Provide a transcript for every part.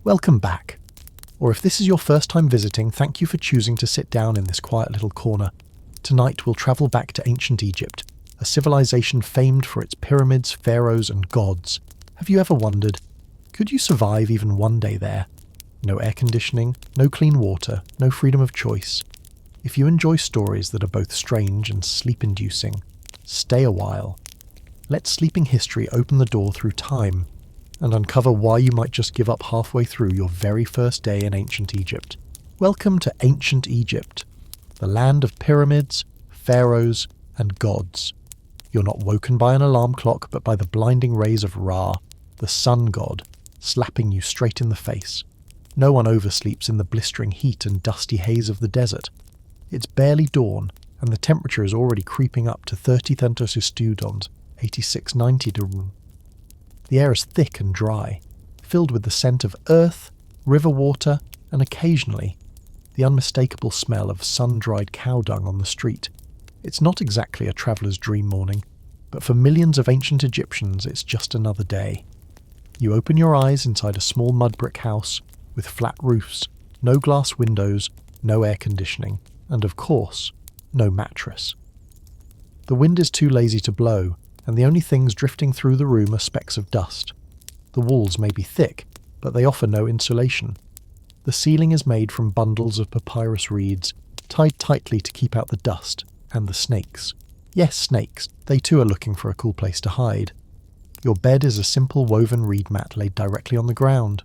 Welcome back. Or if this is your first time visiting, thank you for choosing to sit down in this quiet little corner. Tonight we'll travel back to ancient Egypt, a civilization famed for its pyramids, pharaohs and gods. Have you ever wondered, could you survive even one day there? No air conditioning, no clean water, no freedom of choice. If you enjoy stories that are both strange and sleep-inducing, stay a while. Let Sleeping History open the door through time and uncover why you might just give up halfway through your very first day in ancient Egypt. Welcome to ancient Egypt, the land of pyramids, pharaohs, and gods. You're not woken by an alarm clock, but by the blinding rays of Ra, the sun god, slapping you straight in the face. No one oversleeps in the blistering heat and dusty haze of the desert. It's barely dawn, and the temperature is already creeping up to 30 studons, 86-90 to. The air is thick and dry, filled with the scent of earth, river water, and occasionally the unmistakable smell of sun-dried cow dung on the street. It's not exactly a traveller's dream morning, but for millions of ancient Egyptians it's just another day. You open your eyes inside a small mud brick house with flat roofs, no glass windows, no air conditioning, and of course, no mattress. The wind is too lazy to blow, and the only things drifting through the room are specks of dust. The walls may be thick, but they offer no insulation. The ceiling is made from bundles of papyrus reeds, tied tightly to keep out the dust and the snakes. Yes, snakes. They too are looking for a cool place to hide. Your bed is a simple woven reed mat laid directly on the ground.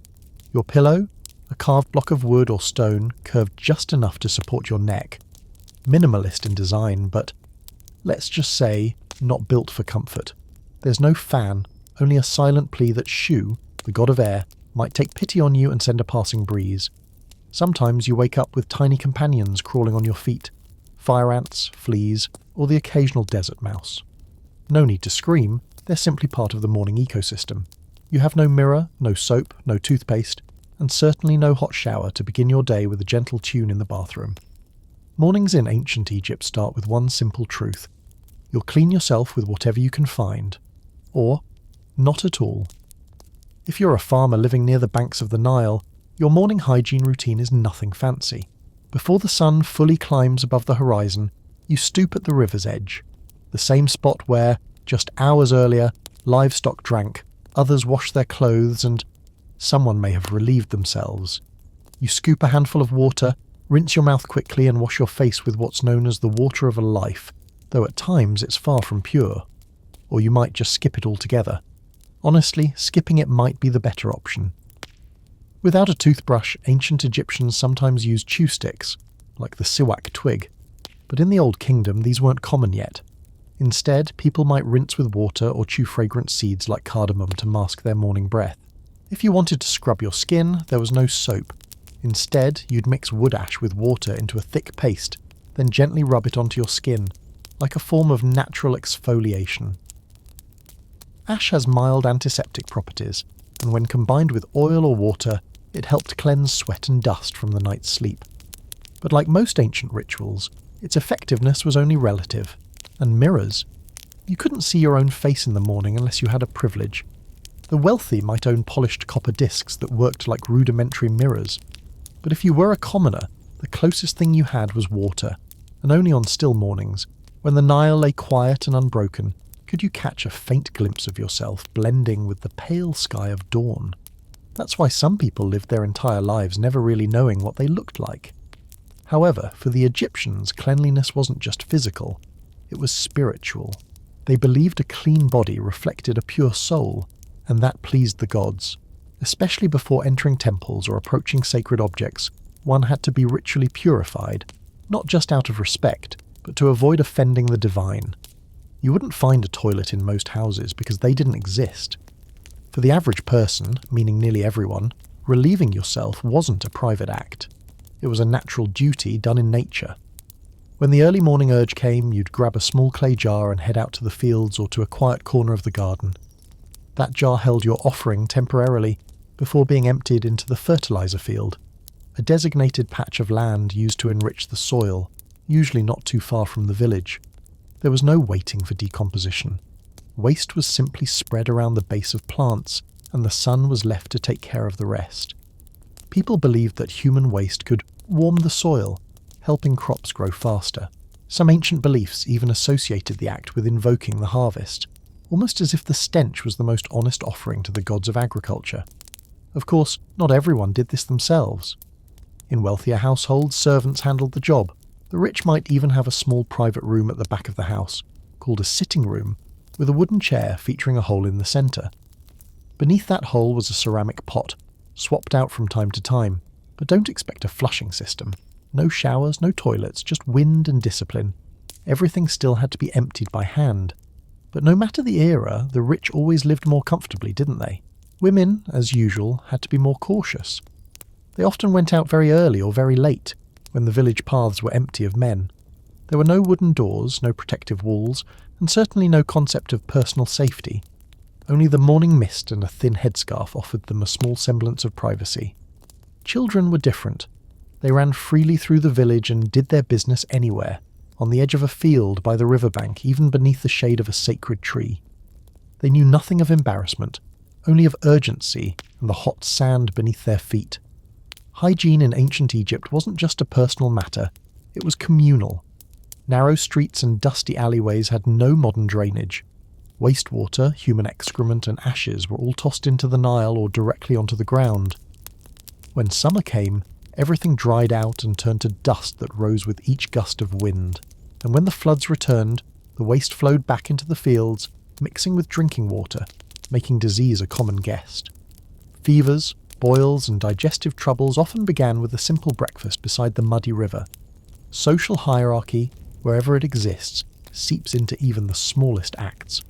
Your pillow? A carved block of wood or stone curved just enough to support your neck. Minimalist in design, but let's just say not built for comfort. There's no fan, only a silent plea that Shu, the god of air, might take pity on you and send a passing breeze. Sometimes you wake up with tiny companions crawling on your feet, fire ants, fleas, or the occasional desert mouse. No need to scream, they're simply part of the morning ecosystem. You have no mirror, no soap, no toothpaste, and certainly no hot shower to begin your day with a gentle tune in the bathroom. Mornings in ancient Egypt start with one simple truth. You'll clean yourself with whatever you can find. Or, not at all. If you're a farmer living near the banks of the Nile, your morning hygiene routine is nothing fancy. Before the sun fully climbs above the horizon, you stoop at the river's edge, the same spot where, just hours earlier, livestock drank, others washed their clothes, and someone may have relieved themselves. You scoop a handful of water, rinse your mouth quickly, and wash your face with what's known as the water of a life, though at times it's far from pure. Or you might just skip it altogether. Honestly, skipping it might be the better option. Without a toothbrush, ancient Egyptians sometimes used chew sticks, like the siwak twig. But in the Old Kingdom, these weren't common yet. Instead, people might rinse with water or chew fragrant seeds like cardamom to mask their morning breath. If you wanted to scrub your skin, there was no soap. Instead, you'd mix wood ash with water into a thick paste, then gently rub it onto your skin, like a form of natural exfoliation. Ash has mild antiseptic properties, and when combined with oil or water, it helped cleanse sweat and dust from the night's sleep. But like most ancient rituals, its effectiveness was only relative. And mirrors. You couldn't see your own face in the morning unless you had a privilege. The wealthy might own polished copper discs that worked like rudimentary mirrors. But if you were a commoner, the closest thing you had was water, and only on still mornings, when the Nile lay quiet and unbroken, could you catch a faint glimpse of yourself blending with the pale sky of dawn. That's why some people lived their entire lives never really knowing what they looked like. However, for the Egyptians, cleanliness wasn't just physical, it was spiritual. They believed a clean body reflected a pure soul, and that pleased the gods. Especially before entering temples or approaching sacred objects, one had to be ritually purified, not just out of respect, but to avoid offending the divine. You wouldn't find a toilet in most houses because they didn't exist. For the average person, meaning nearly everyone, relieving yourself wasn't a private act. It was a natural duty done in nature. When the early morning urge came, you'd grab a small clay jar and head out to the fields or to a quiet corner of the garden. That jar held your offering temporarily before being emptied into the fertilizer field, a designated patch of land used to enrich the soil, usually not too far from the village. There was no waiting for decomposition. Waste was simply spread around the base of plants, and the sun was left to take care of the rest. People believed that human waste could warm the soil, helping crops grow faster. Some ancient beliefs even associated the act with invoking the harvest, almost as if the stench was the most honest offering to the gods of agriculture. Of course, not everyone did this themselves. In wealthier households, servants handled the job. The rich might even have a small private room at the back of the house, called a sitting room, with a wooden chair featuring a hole in the centre. Beneath that hole was a ceramic pot, swapped out from time to time, but don't expect a flushing system. No showers, no toilets, just wind and discipline. Everything still had to be emptied by hand. But no matter the era, the rich always lived more comfortably, didn't they? Women, as usual, had to be more cautious. They often went out very early or very late, when the village paths were empty of men. There were no wooden doors, no protective walls, and certainly no concept of personal safety. Only the morning mist and a thin headscarf offered them a small semblance of privacy. Children were different. They ran freely through the village and did their business anywhere, on the edge of a field, by the riverbank, even beneath the shade of a sacred tree. They knew nothing of embarrassment, only of urgency and the hot sand beneath their feet. Hygiene in ancient Egypt wasn't just a personal matter, it was communal. Narrow streets and dusty alleyways had no modern drainage. Wastewater, human excrement and ashes were all tossed into the Nile or directly onto the ground. When summer came, everything dried out and turned to dust that rose with each gust of wind. And when the floods returned, the waste flowed back into the fields, mixing with drinking water, making disease a common guest. Fevers, boils and digestive troubles often began with a simple breakfast beside the muddy river. Social hierarchy, wherever it exists, seeps into even the smallest acts.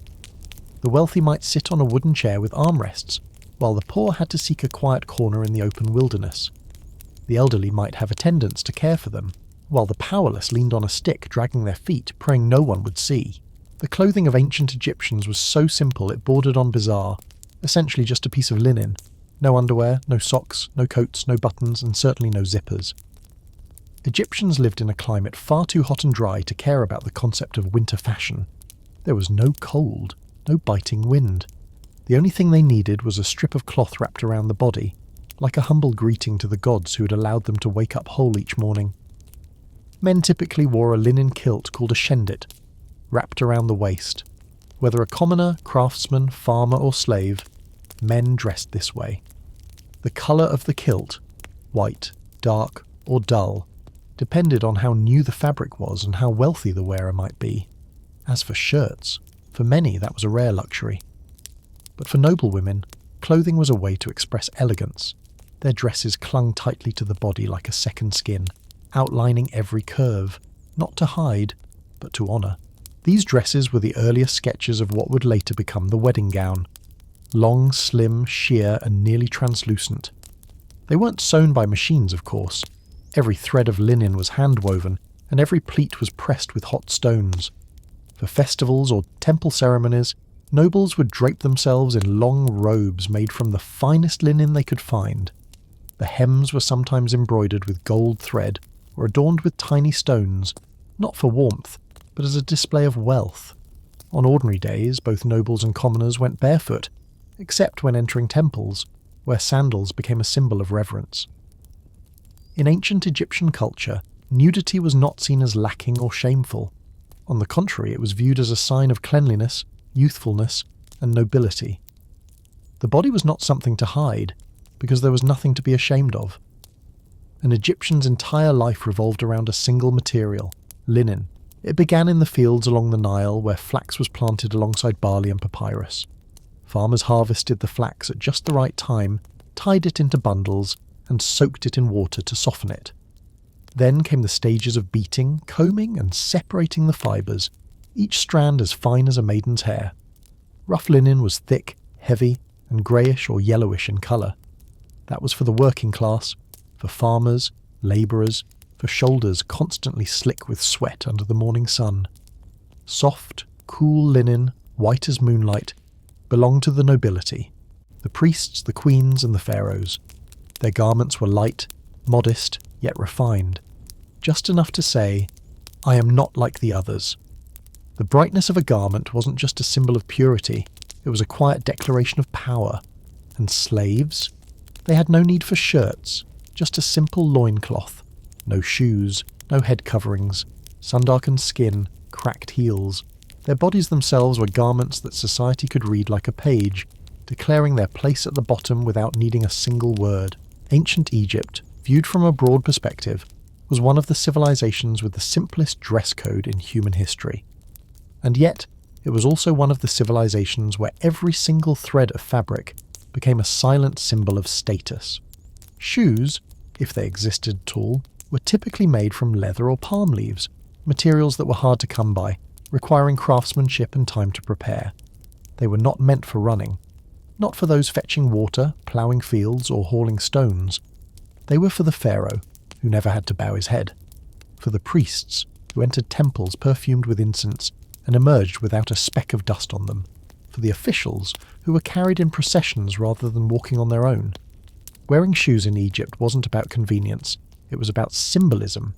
The wealthy might sit on a wooden chair with armrests, while the poor had to seek a quiet corner in the open wilderness. The elderly might have attendants to care for them, while the powerless leaned on a stick dragging their feet, praying no one would see. The clothing of ancient Egyptians was so simple it bordered on bizarre, essentially just a piece of linen. No underwear, no socks, no coats, no buttons, and certainly no zippers. Egyptians lived in a climate far too hot and dry to care about the concept of winter fashion. There was no cold, no biting wind. The only thing they needed was a strip of cloth wrapped around the body, like a humble greeting to the gods who had allowed them to wake up whole each morning. Men typically wore a linen kilt called a shendit, wrapped around the waist. Whether a commoner, craftsman, farmer or slave, men dressed this way. The colour of the kilt, white, dark or dull, depended on how new the fabric was and how wealthy the wearer might be. As for shirts, for many that was a rare luxury. But for noble women, clothing was a way to express elegance. Their dresses clung tightly to the body like a second skin, outlining every curve, not to hide, but to honour. These dresses were the earliest sketches of what would later become the wedding gown. Long, slim, sheer, and nearly translucent. They weren't sewn by machines, of course. Every thread of linen was hand-woven, and every pleat was pressed with hot stones. For festivals or temple ceremonies, nobles would drape themselves in long robes made from the finest linen they could find. The hems were sometimes embroidered with gold thread or adorned with tiny stones, not for warmth, but as a display of wealth. On ordinary days, both nobles and commoners went barefoot, except when entering temples, where sandals became a symbol of reverence. In ancient Egyptian culture, nudity was not seen as lacking or shameful. On the contrary, it was viewed as a sign of cleanliness, youthfulness, and nobility. The body was not something to hide, because there was nothing to be ashamed of. An Egyptian's entire life revolved around a single material, linen. It began in the fields along the Nile, where flax was planted alongside barley and papyrus. Farmers harvested the flax at just the right time, tied it into bundles, and soaked it in water to soften it. Then came the stages of beating, combing, and separating the fibres, each strand as fine as a maiden's hair. Rough linen was thick, heavy, and greyish or yellowish in colour. That was for the working class, for farmers, labourers, for shoulders constantly slick with sweat under the morning sun. Soft, cool linen, white as moonlight, belonged to the nobility, the priests, the queens, and the pharaohs. Their garments were light, modest, yet refined, just enough to say, "I am not like the others." The brightness of a garment wasn't just a symbol of purity, it was a quiet declaration of power. And slaves? They had no need for shirts, just a simple loincloth. No shoes, no head coverings, sun-darkened skin, cracked heels. Their bodies themselves were garments that society could read like a page, declaring their place at the bottom without needing a single word. Ancient Egypt, viewed from a broad perspective, was one of the civilizations with the simplest dress code in human history. And yet, it was also one of the civilizations where every single thread of fabric became a silent symbol of status. Shoes, if they existed at all, were typically made from leather or palm leaves, materials that were hard to come by, requiring craftsmanship and time to prepare. They were not meant for running, not for those fetching water, ploughing fields, or hauling stones. They were for the pharaoh, who never had to bow his head, for the priests, who entered temples perfumed with incense and emerged without a speck of dust on them, for the officials, who were carried in processions rather than walking on their own. Wearing shoes in Egypt wasn't about convenience, it was about symbolism.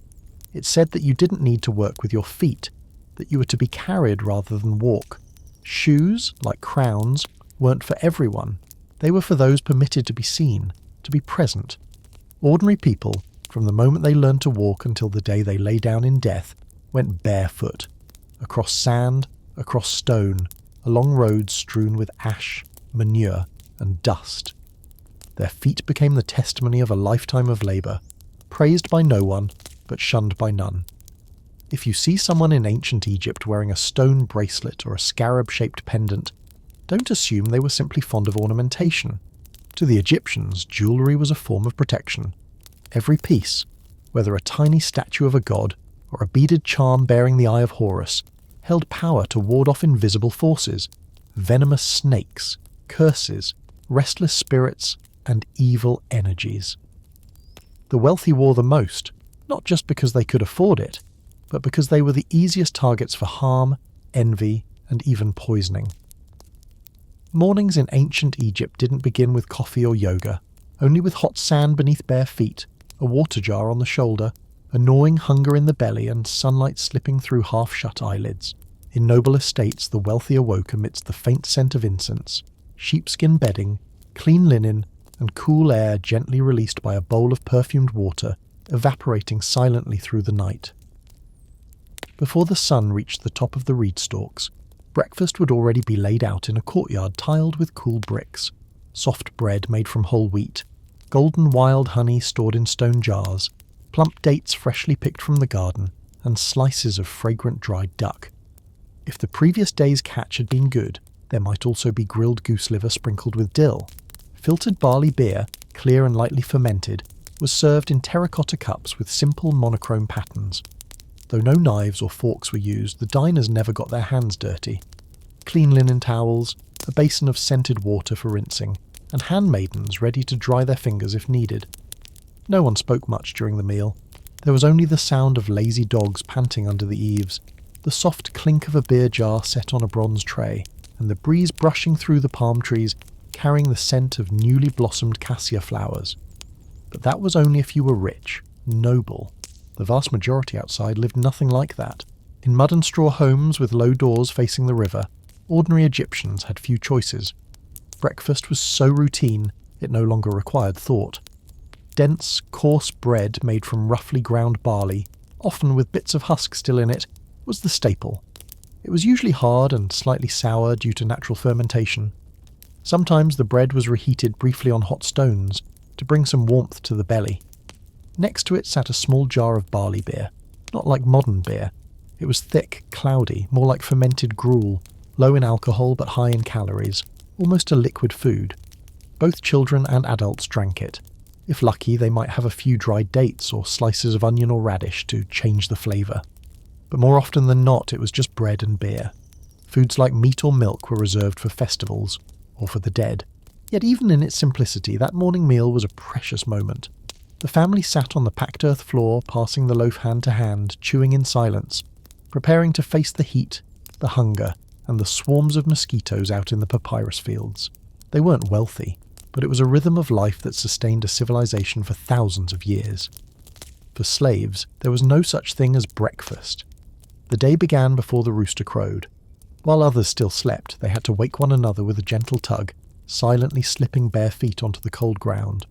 It said that you didn't need to work with your feet, that you were to be carried rather than walk. Shoes, like crowns, weren't for everyone. They were for those permitted to be seen, to be present. Ordinary people, from the moment they learned to walk until the day they lay down in death, went barefoot, across sand, across stone, along roads strewn with ash, manure, and dust. Their feet became the testimony of a lifetime of labour, praised by no one, but shunned by none. If you see someone in ancient Egypt wearing a stone bracelet or a scarab-shaped pendant, don't assume they were simply fond of ornamentation. To the Egyptians, jewellery was a form of protection. Every piece, whether a tiny statue of a god or a beaded charm bearing the eye of Horus, held power to ward off invisible forces, venomous snakes, curses, restless spirits, and evil energies. The wealthy wore the most, not just because they could afford it, but because they were the easiest targets for harm, envy, and even poisoning. Mornings in ancient Egypt didn't begin with coffee or yoga, only with hot sand beneath bare feet, a water jar on the shoulder, a gnawing hunger in the belly, and sunlight slipping through half-shut eyelids. In noble estates, the wealthy awoke amidst the faint scent of incense, sheepskin bedding, clean linen, and cool air gently released by a bowl of perfumed water, evaporating silently through the night. Before the sun reached the top of the reed stalks, breakfast would already be laid out in a courtyard tiled with cool bricks, soft bread made from whole wheat, golden wild honey stored in stone jars, plump dates freshly picked from the garden, and slices of fragrant dried duck. If the previous day's catch had been good, there might also be grilled goose liver sprinkled with dill. Filtered barley beer, clear and lightly fermented, was served in terracotta cups with simple monochrome patterns. Though no knives or forks were used, the diners never got their hands dirty. Clean linen towels, a basin of scented water for rinsing, and handmaidens ready to dry their fingers if needed. No one spoke much during the meal. There was only the sound of lazy dogs panting under the eaves, the soft clink of a beer jar set on a bronze tray, and the breeze brushing through the palm trees, carrying the scent of newly blossomed cassia flowers. But that was only if you were rich, noble. The vast majority outside lived nothing like that. In mud and straw homes with low doors facing the river, ordinary Egyptians had few choices. Breakfast was so routine, it no longer required thought. Dense, coarse bread made from roughly ground barley, often with bits of husk still in it, was the staple. It was usually hard and slightly sour due to natural fermentation. Sometimes the bread was reheated briefly on hot stones to bring some warmth to the belly. Next to it sat a small jar of barley beer, not like modern beer. It was thick, cloudy, more like fermented gruel, low in alcohol but high in calories, almost a liquid food. Both children and adults drank it. If lucky, they might have a few dried dates or slices of onion or radish to change the flavour. But more often than not, it was just bread and beer. Foods like meat or milk were reserved for festivals, or for the dead. Yet even in its simplicity, that morning meal was a precious moment. The family sat on the packed earth floor, passing the loaf hand to hand, chewing in silence, preparing to face the heat, the hunger, and the swarms of mosquitoes out in the papyrus fields. They weren't wealthy, but it was a rhythm of life that sustained a civilization for thousands of years. For slaves, there was no such thing as breakfast. The day began before the rooster crowed. While others still slept, they had to wake one another with a gentle tug, silently slipping bare feet onto the cold ground.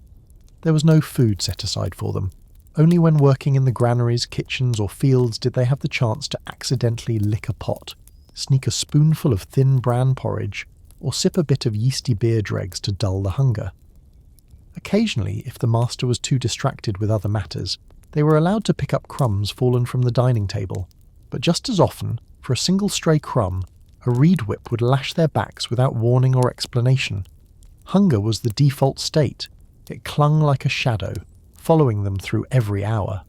There was no food set aside for them. Only when working in the granaries, kitchens or fields did they have the chance to accidentally lick a pot, sneak a spoonful of thin bran porridge, or sip a bit of yeasty beer dregs to dull the hunger. Occasionally, if the master was too distracted with other matters, they were allowed to pick up crumbs fallen from the dining table, but just as often, for a single stray crumb, a reed whip would lash their backs without warning or explanation. Hunger was the default state. It clung like a shadow, following them through every hour.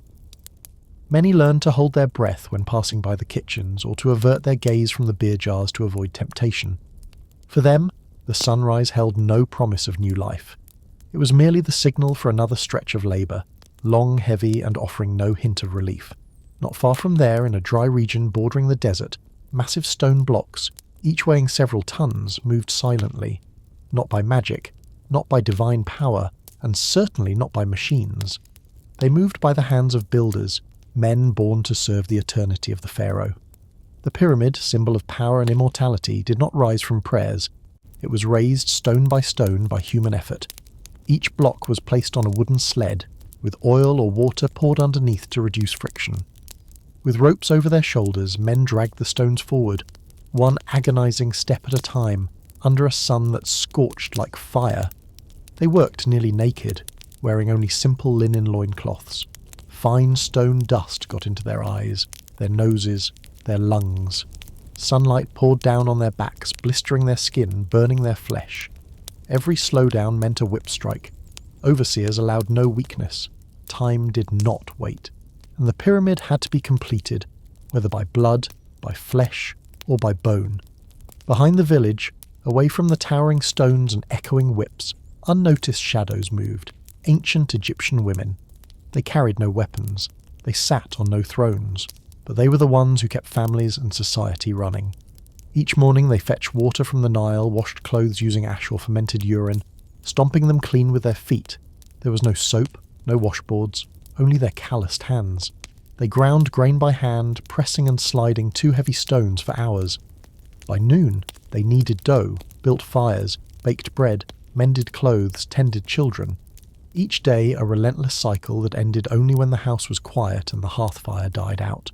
Many learned to hold their breath when passing by the kitchens or to avert their gaze from the beer jars to avoid temptation. For them, the sunrise held no promise of new life. It was merely the signal for another stretch of labour, long, heavy, and offering no hint of relief. Not far from there, in a dry region bordering the desert, massive stone blocks, each weighing several tons, moved silently. Not by magic, not by divine power, and certainly not by machines. They moved by the hands of builders, men born to serve the eternity of the pharaoh. The pyramid, symbol of power and immortality, did not rise from prayers. It was raised stone by human effort. Each block was placed on a wooden sled, with oil or water poured underneath to reduce friction. With ropes over their shoulders, men dragged the stones forward, one agonizing step at a time, under a sun that scorched like fire. They worked nearly naked, wearing only simple linen loincloths. Fine stone dust got into their eyes, their noses, their lungs. Sunlight poured down on their backs, blistering their skin, burning their flesh. Every slowdown meant a whip strike. Overseers allowed no weakness. Time did not wait, and the pyramid had to be completed, whether by blood, by flesh, or by bone. Behind the village, away from the towering stones and echoing whips, unnoticed shadows moved, ancient Egyptian women. They carried no weapons. They sat on no thrones, but they were the ones who kept families and society running. Each morning they fetched water from the Nile, washed clothes using ash or fermented urine, stomping them clean with their feet. There was no soap, no washboards, only their calloused hands. They ground grain by hand, pressing and sliding 2 heavy stones for hours. By noon, they kneaded dough, built fires, baked bread, mended clothes, tended children. Each day a relentless cycle that ended only when the house was quiet and the hearth fire died out.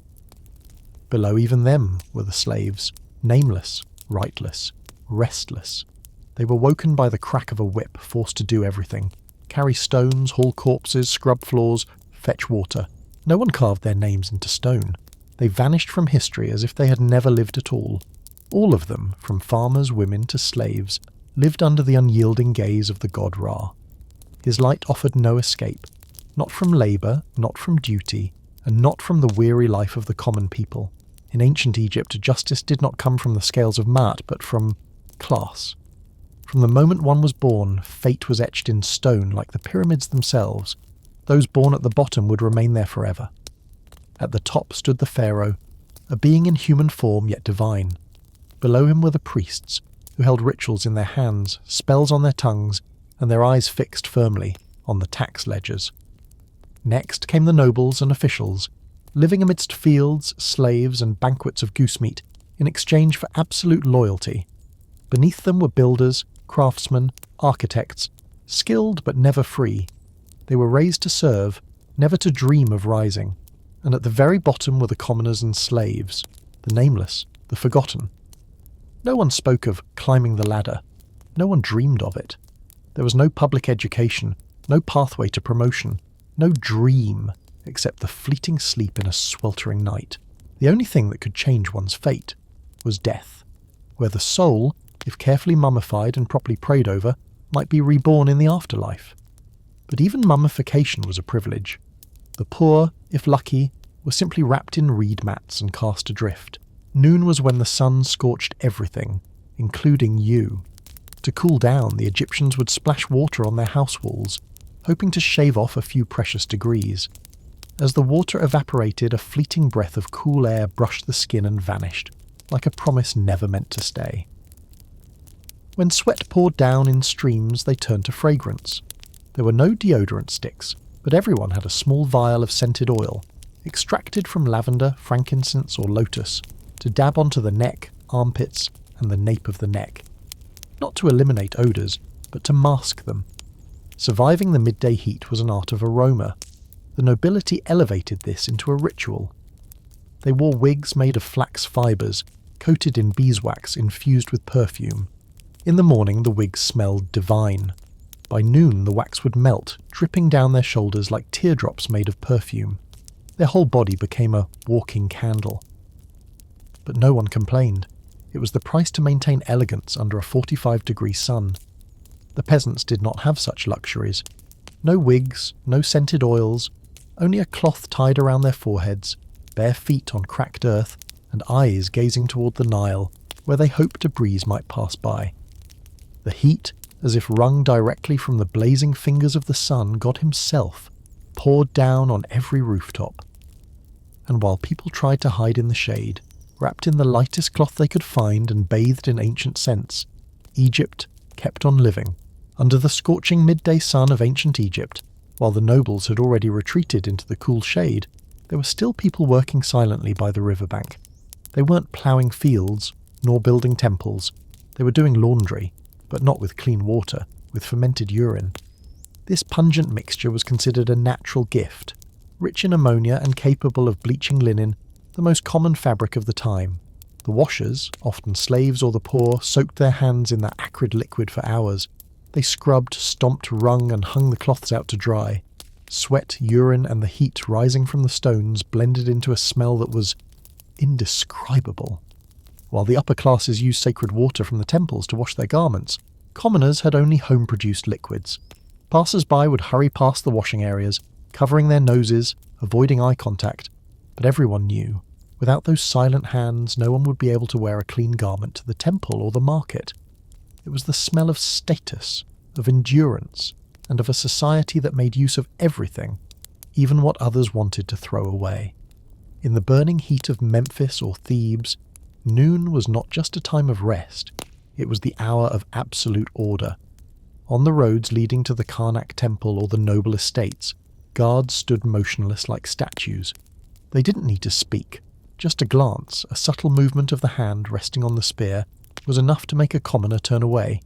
Below even them were the slaves, nameless, rightless, restless. They were woken by the crack of a whip, forced to do everything. Carry stones, haul corpses, scrub floors, fetch water. No one carved their names into stone. They vanished from history as if they had never lived at all. All of them, from farmers, women to slaves, lived under the unyielding gaze of the god Ra. His light offered no escape, not from labour, not from duty, and not from the weary life of the common people. In ancient Egypt, justice did not come from the scales of Maat, but from class. From the moment one was born, fate was etched in stone like the pyramids themselves. Those born at the bottom would remain there forever. At the top stood the pharaoh, a being in human form yet divine. Below him were the priests, who held rituals in their hands, spells on their tongues, and their eyes fixed firmly on the tax ledgers. Next came the nobles and officials, living amidst fields, slaves, and banquets of goose meat in exchange for absolute loyalty. Beneath them were builders, craftsmen, architects, skilled but never free. They were raised to serve, never to dream of rising. And at the very bottom were the commoners and slaves, the nameless, the forgotten. No one spoke of climbing the ladder. No one dreamed of it. There was no public education, no pathway to promotion, no dream, except the fleeting sleep in a sweltering night. The only thing that could change one's fate was death, where the soul, if carefully mummified and properly prayed over, might be reborn in the afterlife. But even mummification was a privilege. The poor, if lucky, were simply wrapped in reed mats and cast adrift. Noon was when the sun scorched everything, including you. To cool down, the Egyptians would splash water on their house walls, hoping to shave off a few precious degrees. As the water evaporated, a fleeting breath of cool air brushed the skin and vanished, like a promise never meant to stay. When sweat poured down in streams, they turned to fragrance. There were no deodorant sticks, but everyone had a small vial of scented oil, extracted from lavender, frankincense, or lotus, to dab onto the neck, armpits, and the nape of the neck. Not to eliminate odours, but to mask them. Surviving the midday heat was an art of aroma. The nobility elevated this into a ritual. They wore wigs made of flax fibres, coated in beeswax infused with perfume. In the morning the wigs smelled divine. By noon the wax would melt, dripping down their shoulders like teardrops made of perfume. Their whole body became a walking candle. But no one complained. It was the price to maintain elegance under a 45-degree sun. The peasants did not have such luxuries. No wigs, no scented oils, only a cloth tied around their foreheads, bare feet on cracked earth, and eyes gazing toward the Nile, where they hoped a breeze might pass by. The heat, as if wrung directly from the blazing fingers of the sun, God himself, poured down on every rooftop. And while people tried to hide in the shade, wrapped in the lightest cloth they could find and bathed in ancient scents, Egypt kept on living. Under the scorching midday sun of ancient Egypt, while the nobles had already retreated into the cool shade, there were still people working silently by the riverbank. They weren't ploughing fields, nor building temples. They were doing laundry, but not with clean water, with fermented urine. This pungent mixture was considered a natural gift, rich in ammonia and capable of bleaching linen, the most common fabric of the time. The washers, often slaves or the poor, soaked their hands in that acrid liquid for hours. They scrubbed, stomped, wrung, and hung the cloths out to dry. Sweat, urine, and the heat rising from the stones blended into a smell that was indescribable. While the upper classes used sacred water from the temples to wash their garments, commoners had only home-produced liquids. Passers-by would hurry past the washing areas, covering their noses, avoiding eye contact, but everyone knew, without those silent hands no one would be able to wear a clean garment to the temple or the market. It was the smell of status, of endurance, and of a society that made use of everything, even what others wanted to throw away. In the burning heat of Memphis or Thebes, noon was not just a time of rest, it was the hour of absolute order. On the roads leading to the Karnak temple or the noble estates, guards stood motionless like statues. They didn't need to speak. Just a glance, a subtle movement of the hand resting on the spear, was enough to make a commoner turn away.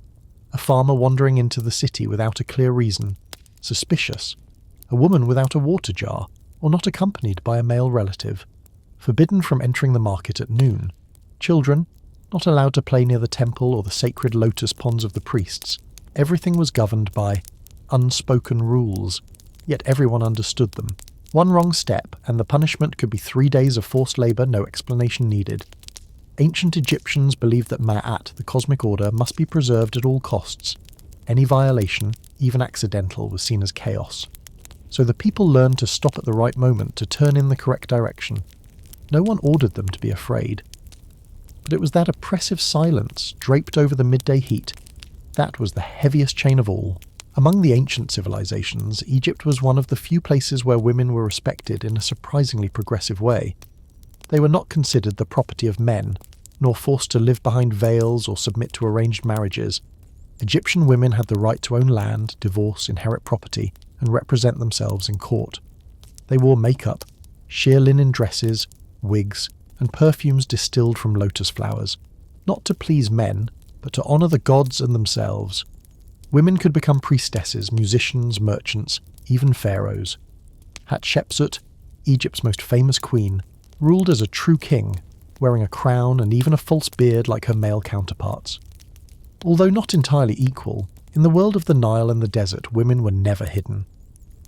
A farmer wandering into the city without a clear reason, suspicious. A woman without a water jar, or not accompanied by a male relative. Forbidden from entering the market at noon. Children, not allowed to play near the temple or the sacred lotus ponds of the priests. Everything was governed by unspoken rules, yet everyone understood them. One wrong step, and the punishment could be 3 days of forced labour, no explanation needed. Ancient Egyptians believed that Ma'at, the cosmic order, must be preserved at all costs. Any violation, even accidental, was seen as chaos. So the people learned to stop at the right moment, to turn in the correct direction. No one ordered them to be afraid. But it was that oppressive silence, draped over the midday heat, that was the heaviest chain of all. Among the ancient civilizations, Egypt was one of the few places where women were respected in a surprisingly progressive way. They were not considered the property of men, nor forced to live behind veils or submit to arranged marriages. Egyptian women had the right to own land, divorce, inherit property, and represent themselves in court. They wore makeup, sheer linen dresses, wigs, and perfumes distilled from lotus flowers, not to please men, but to honour the gods and themselves. Women could become priestesses, musicians, merchants, even pharaohs. Hatshepsut, Egypt's most famous queen, ruled as a true king, wearing a crown and even a false beard like her male counterparts. Although not entirely equal, in the world of the Nile and the desert women were never hidden.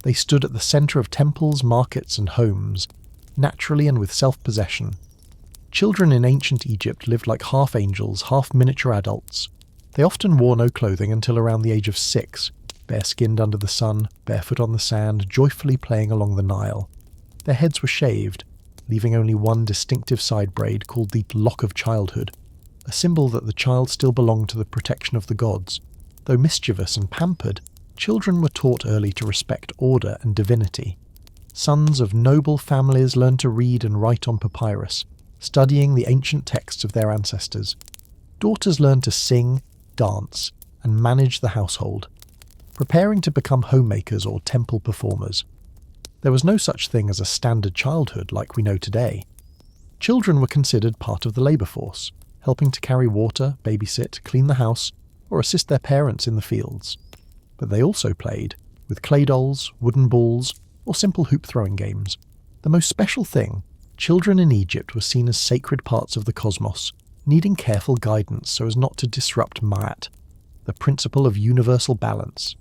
They stood at the centre of temples, markets and homes, naturally and with self-possession. Children in ancient Egypt lived like half angels, half miniature adults. They often wore no clothing until around the age of 6, bare-skinned under the sun, barefoot on the sand, joyfully playing along the Nile. Their heads were shaved, leaving only one distinctive side braid called the lock of childhood, a symbol that the child still belonged to the protection of the gods. Though mischievous and pampered, children were taught early to respect order and divinity. Sons of noble families learned to read and write on papyrus, studying the ancient texts of their ancestors. Daughters learned to sing, dance, and manage the household, preparing to become homemakers or temple performers. There was no such thing as a standard childhood like we know today. Children were considered part of the labour force, helping to carry water, babysit, clean the house, or assist their parents in the fields. but they also played with clay dolls, wooden balls, or simple hoop-throwing games. The most special thing, children in Egypt were seen as sacred parts of the cosmos, needing careful guidance so as not to disrupt Ma'at, the principle of universal balance.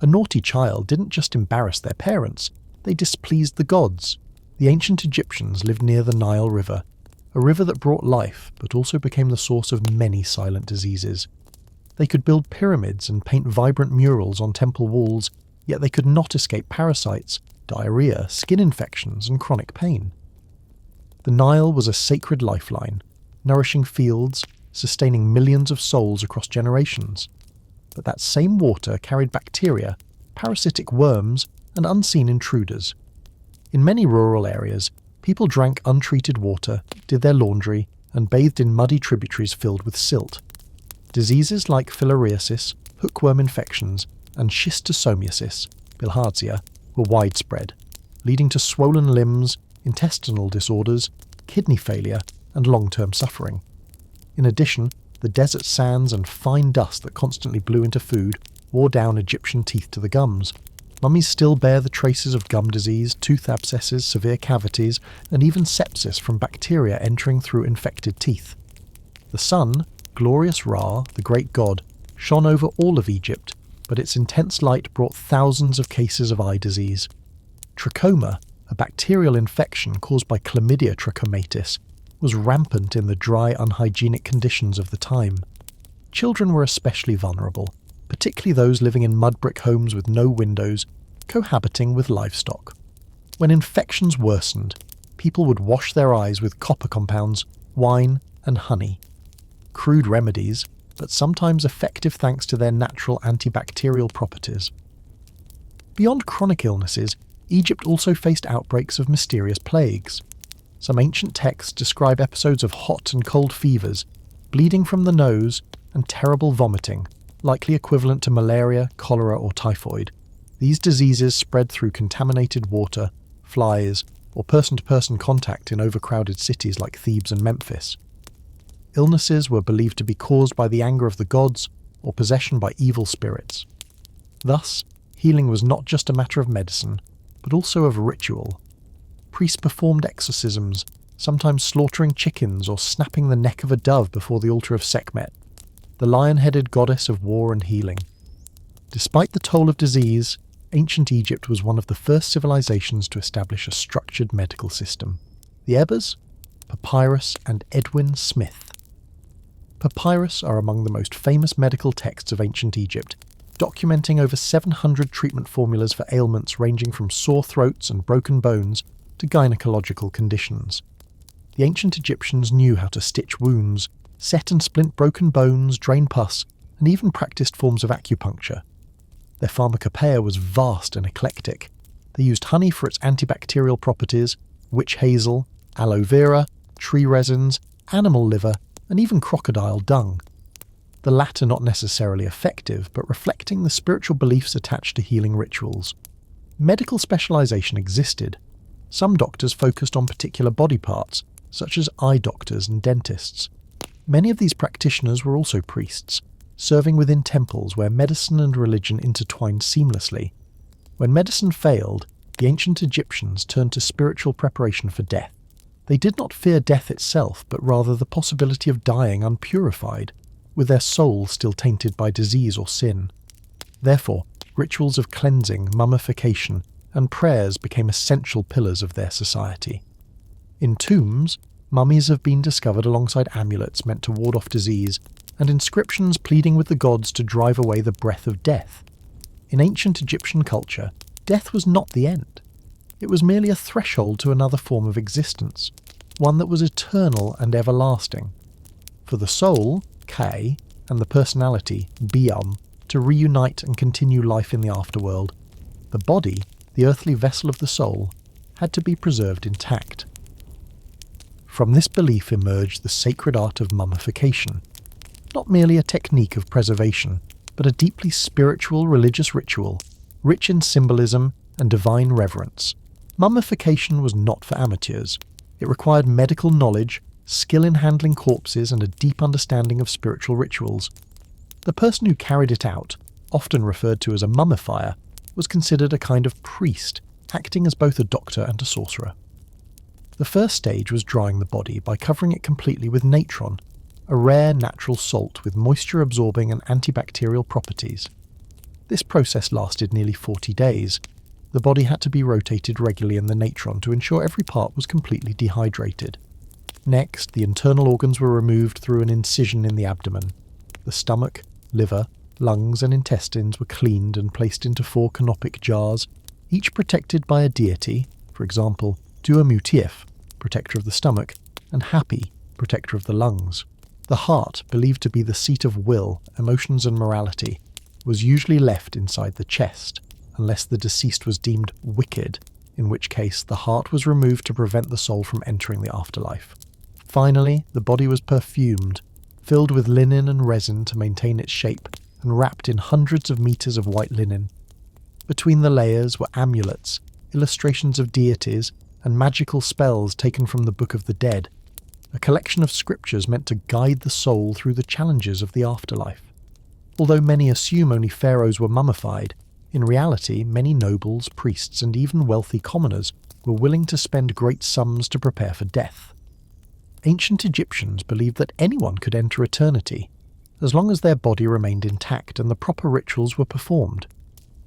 A naughty child didn't just embarrass their parents, they displeased the gods. The ancient Egyptians lived near the Nile River, a river that brought life but also became the source of many silent diseases. They could build pyramids and paint vibrant murals on temple walls, yet they could not escape parasites, diarrhea, skin infections, and chronic pain. The Nile was a sacred lifeline, nourishing fields, sustaining millions of souls across generations. But that same water carried bacteria, parasitic worms, and unseen intruders. In many rural areas, people drank untreated water, did their laundry, and bathed in muddy tributaries filled with silt. Diseases like filariasis, hookworm infections, and schistosomiasis, bilharzia, were widespread, leading to swollen limbs, intestinal disorders, kidney failure, and long-term suffering. In addition, the desert sands and fine dust that constantly blew into food wore down Egyptian teeth to the gums. Mummies still bear the traces of gum disease, tooth abscesses, severe cavities, and even sepsis from bacteria entering through infected teeth. The sun, glorious Ra, the great god, shone over all of Egypt, but its intense light brought thousands of cases of eye disease. Trachoma, a bacterial infection caused by Chlamydia trachomatis, was rampant in the dry, unhygienic conditions of the time. Children were especially vulnerable, particularly those living in mud brick homes with no windows, cohabiting with livestock. When infections worsened, people would wash their eyes with copper compounds, wine, and honey. Crude remedies, but sometimes effective thanks to their natural antibacterial properties. Beyond chronic illnesses, Egypt also faced outbreaks of mysterious plagues. Some ancient texts describe episodes of hot and cold fevers, bleeding from the nose, and terrible vomiting, likely equivalent to malaria, cholera, or typhoid. These diseases spread through contaminated water, flies, or person-to-person contact in overcrowded cities like Thebes and Memphis. Illnesses were believed to be caused by the anger of the gods or possession by evil spirits. Thus, healing was not just a matter of medicine, but also of ritual. Priests performed exorcisms, sometimes slaughtering chickens or snapping the neck of a dove before the altar of Sekhmet, the lion-headed goddess of war and healing. Despite the toll of disease, ancient Egypt was one of the first civilizations to establish a structured medical system. The Ebers, Papyrus, and Edwin Smith. Papyrus are among the most famous medical texts of ancient Egypt, documenting over 700 treatment formulas for ailments ranging from sore throats and broken bones to gynecological conditions. The ancient Egyptians knew how to stitch wounds, set and splint broken bones, drain pus, and even practiced forms of acupuncture. Their pharmacopoeia was vast and eclectic. They used honey for its antibacterial properties, witch hazel, aloe vera, tree resins, animal liver, and even crocodile dung. The latter not necessarily effective, but reflecting the spiritual beliefs attached to healing rituals. Medical specialization existed. Some doctors focused on particular body parts, such as eye doctors and dentists. Many of these practitioners were also priests, serving within temples where medicine and religion intertwined seamlessly. When medicine failed, the ancient Egyptians turned to spiritual preparation for death. They did not fear death itself, but rather the possibility of dying unpurified, with their soul still tainted by disease or sin. Therefore, rituals of cleansing, mummification, and prayers became essential pillars of their society. In tombs, mummies have been discovered alongside amulets meant to ward off disease, and inscriptions pleading with the gods to drive away the breath of death. In ancient Egyptian culture, death was not the end. It was merely a threshold to another form of existence, one that was eternal and everlasting. For the soul, K, and the personality, Biam, to reunite and continue life in the afterworld, the body, the earthly vessel of the soul, had to be preserved intact. From this belief emerged the sacred art of mummification, not merely a technique of preservation, but a deeply spiritual religious ritual, rich in symbolism and divine reverence. Mummification was not for amateurs. It required medical knowledge, skill in handling corpses, and a deep understanding of spiritual rituals. The person who carried it out, often referred to as a mummifier, was considered a kind of priest, acting as both a doctor and a sorcerer. The first stage was drying the body by covering it completely with natron, a rare natural salt with moisture-absorbing and antibacterial properties. This process lasted nearly 40 days. The body had to be rotated regularly in the natron to ensure every part was completely dehydrated. Next, the internal organs were removed through an incision in the abdomen. The stomach, liver, lungs and intestines were cleaned and placed into 4 canopic jars, each protected by a deity, for example, Duamutief, protector of the stomach, and Hapi, protector of the lungs. The heart, believed to be the seat of will, emotions and morality, was usually left inside the chest, unless the deceased was deemed wicked, in which case the heart was removed to prevent the soul from entering the afterlife. Finally, the body was perfumed, filled with linen and resin to maintain its shape, and wrapped in hundreds of meters of white linen. Between the layers were amulets, illustrations of deities, and magical spells taken from the Book of the Dead, a collection of scriptures meant to guide the soul through the challenges of the afterlife. Although many assume only pharaohs were mummified, in reality many nobles, priests, and even wealthy commoners were willing to spend great sums to prepare for death. Ancient Egyptians believed that anyone could enter eternity, as long as their body remained intact and the proper rituals were performed.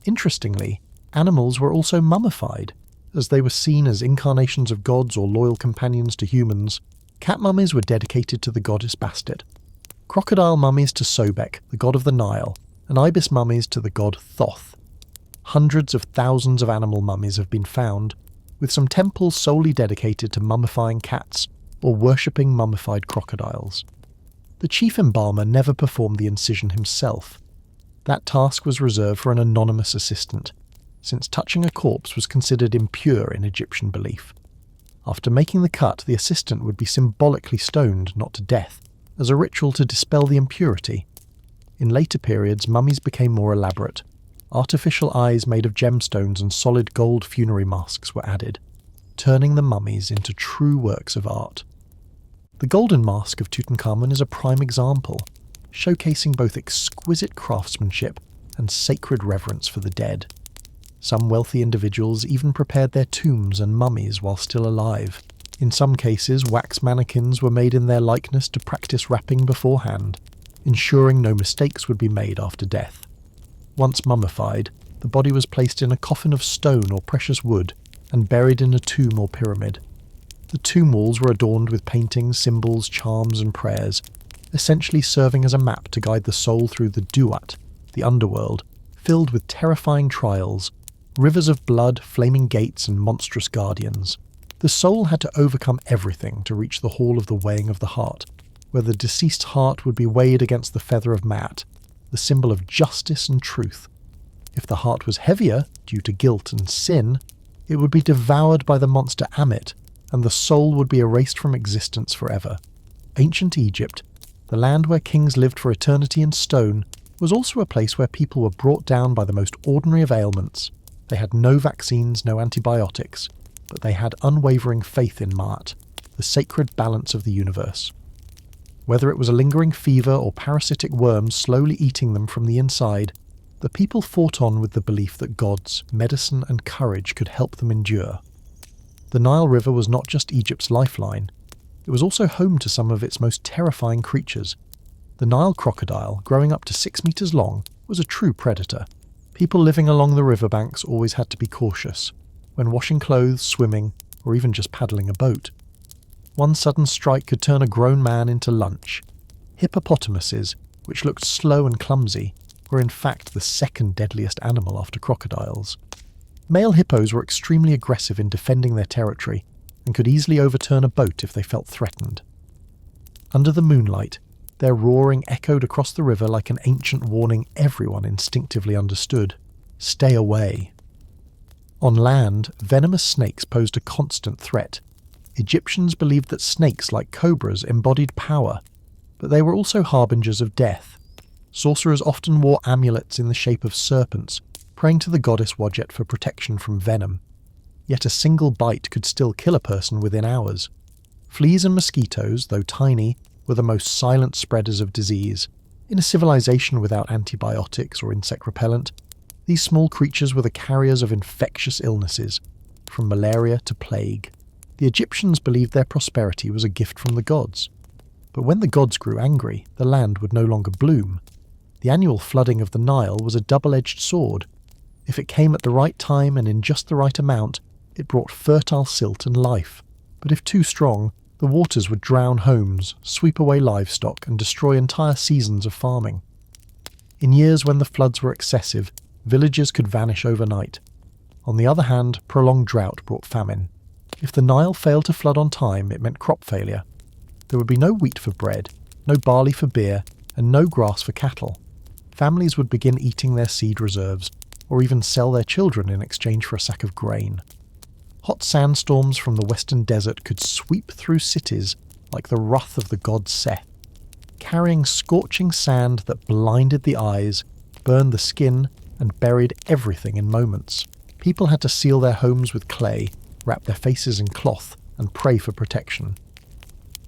Interestingly, animals were also mummified, as they were seen as incarnations of gods or loyal companions to humans. Cat mummies were dedicated to the goddess Bastet, crocodile mummies to Sobek, the god of the Nile, and ibis mummies to the god Thoth. Hundreds of thousands of animal mummies have been found, with some temples solely dedicated to mummifying cats or worshipping mummified crocodiles. The chief embalmer never performed the incision himself. That task was reserved for an anonymous assistant, since touching a corpse was considered impure in Egyptian belief. After making the cut, the assistant would be symbolically stoned, not to death, as a ritual to dispel the impurity. In later periods, mummies became more elaborate. Artificial eyes made of gemstones and solid gold funerary masks were added, turning the mummies into true works of art. The golden mask of Tutankhamun is a prime example, showcasing both exquisite craftsmanship and sacred reverence for the dead. Some wealthy individuals even prepared their tombs and mummies while still alive. In some cases, wax mannequins were made in their likeness to practice wrapping beforehand, ensuring no mistakes would be made after death. Once mummified, the body was placed in a coffin of stone or precious wood and buried in a tomb or pyramid. The tomb walls were adorned with paintings, symbols, charms and prayers, essentially serving as a map to guide the soul through the Duat, the underworld, filled with terrifying trials, rivers of blood, flaming gates and monstrous guardians. The soul had to overcome everything to reach the hall of the weighing of the heart, where the deceased's heart would be weighed against the feather of Maat, the symbol of justice and truth. If the heart was heavier, due to guilt and sin, it would be devoured by the monster Amit, and the soul would be erased from existence forever. Ancient Egypt, the land where kings lived for eternity in stone, was also a place where people were brought down by the most ordinary of ailments. They had no vaccines, no antibiotics, but they had unwavering faith in Maat, the sacred balance of the universe. Whether it was a lingering fever or parasitic worms slowly eating them from the inside, the people fought on with the belief that gods, medicine and courage could help them endure. The Nile River was not just Egypt's lifeline, it was also home to some of its most terrifying creatures. The Nile crocodile, growing up to 6 meters long, was a true predator. People living along the riverbanks always had to be cautious, when washing clothes, swimming, or even just paddling a boat. One sudden strike could turn a grown man into lunch. Hippopotamuses, which looked slow and clumsy, were in fact the second deadliest animal after crocodiles. Male hippos were extremely aggressive in defending their territory and could easily overturn a boat if they felt threatened. Under the moonlight, their roaring echoed across the river like an ancient warning everyone instinctively understood: stay away. On land, venomous snakes posed a constant threat. Egyptians believed that snakes, like cobras, embodied power, but they were also harbingers of death. Sorcerers often wore amulets in the shape of serpents, praying to the goddess Wadjet for protection from venom. Yet a single bite could still kill a person within hours. Fleas and mosquitoes, though tiny, were the most silent spreaders of disease. In a civilization without antibiotics or insect repellent, these small creatures were the carriers of infectious illnesses, from malaria to plague. The Egyptians believed their prosperity was a gift from the gods. But when the gods grew angry, the land would no longer bloom. The annual flooding of the Nile was a double-edged sword. If it came at the right time and in just the right amount, it brought fertile silt and life. But if too strong, the waters would drown homes, sweep away livestock, and destroy entire seasons of farming. In years when the floods were excessive, villages could vanish overnight. On the other hand, prolonged drought brought famine. If the Nile failed to flood on time, it meant crop failure. There would be no wheat for bread, no barley for beer, and no grass for cattle. Families would begin eating their seed reserves, or even sell their children in exchange for a sack of grain. Hot sandstorms from the western desert could sweep through cities like the wrath of the god Seth, carrying scorching sand that blinded the eyes, burned the skin, and buried everything in moments. People had to seal their homes with clay, wrap their faces in cloth, and pray for protection.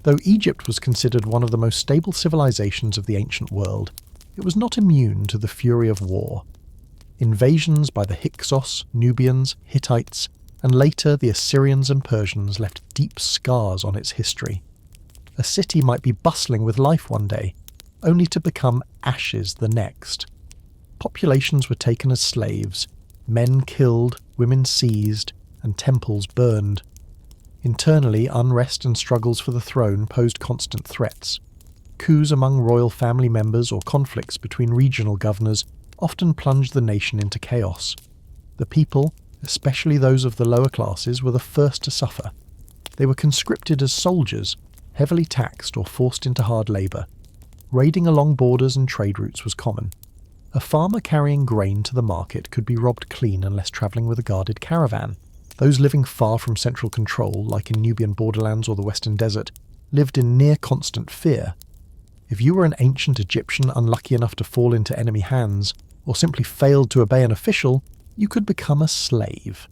Though Egypt was considered one of the most stable civilizations of the ancient world, it was not immune to the fury of war. Invasions by the Hyksos, Nubians, Hittites, and later the Assyrians and Persians left deep scars on its history. A city might be bustling with life one day, only to become ashes the next. Populations were taken as slaves, men killed, women seized, and temples burned. Internally, unrest and struggles for the throne posed constant threats. Coups among royal family members or conflicts between regional governors often plunged the nation into chaos. The people, especially those of the lower classes, were the first to suffer. They were conscripted as soldiers, heavily taxed or forced into hard labour. Raiding along borders and trade routes was common. A farmer carrying grain to the market could be robbed clean unless travelling with a guarded caravan. Those living far from central control, like in Nubian borderlands or the Western Desert, lived in near constant fear. If you were an ancient Egyptian unlucky enough to fall into enemy hands, or simply failed to obey an official, you could become a slave.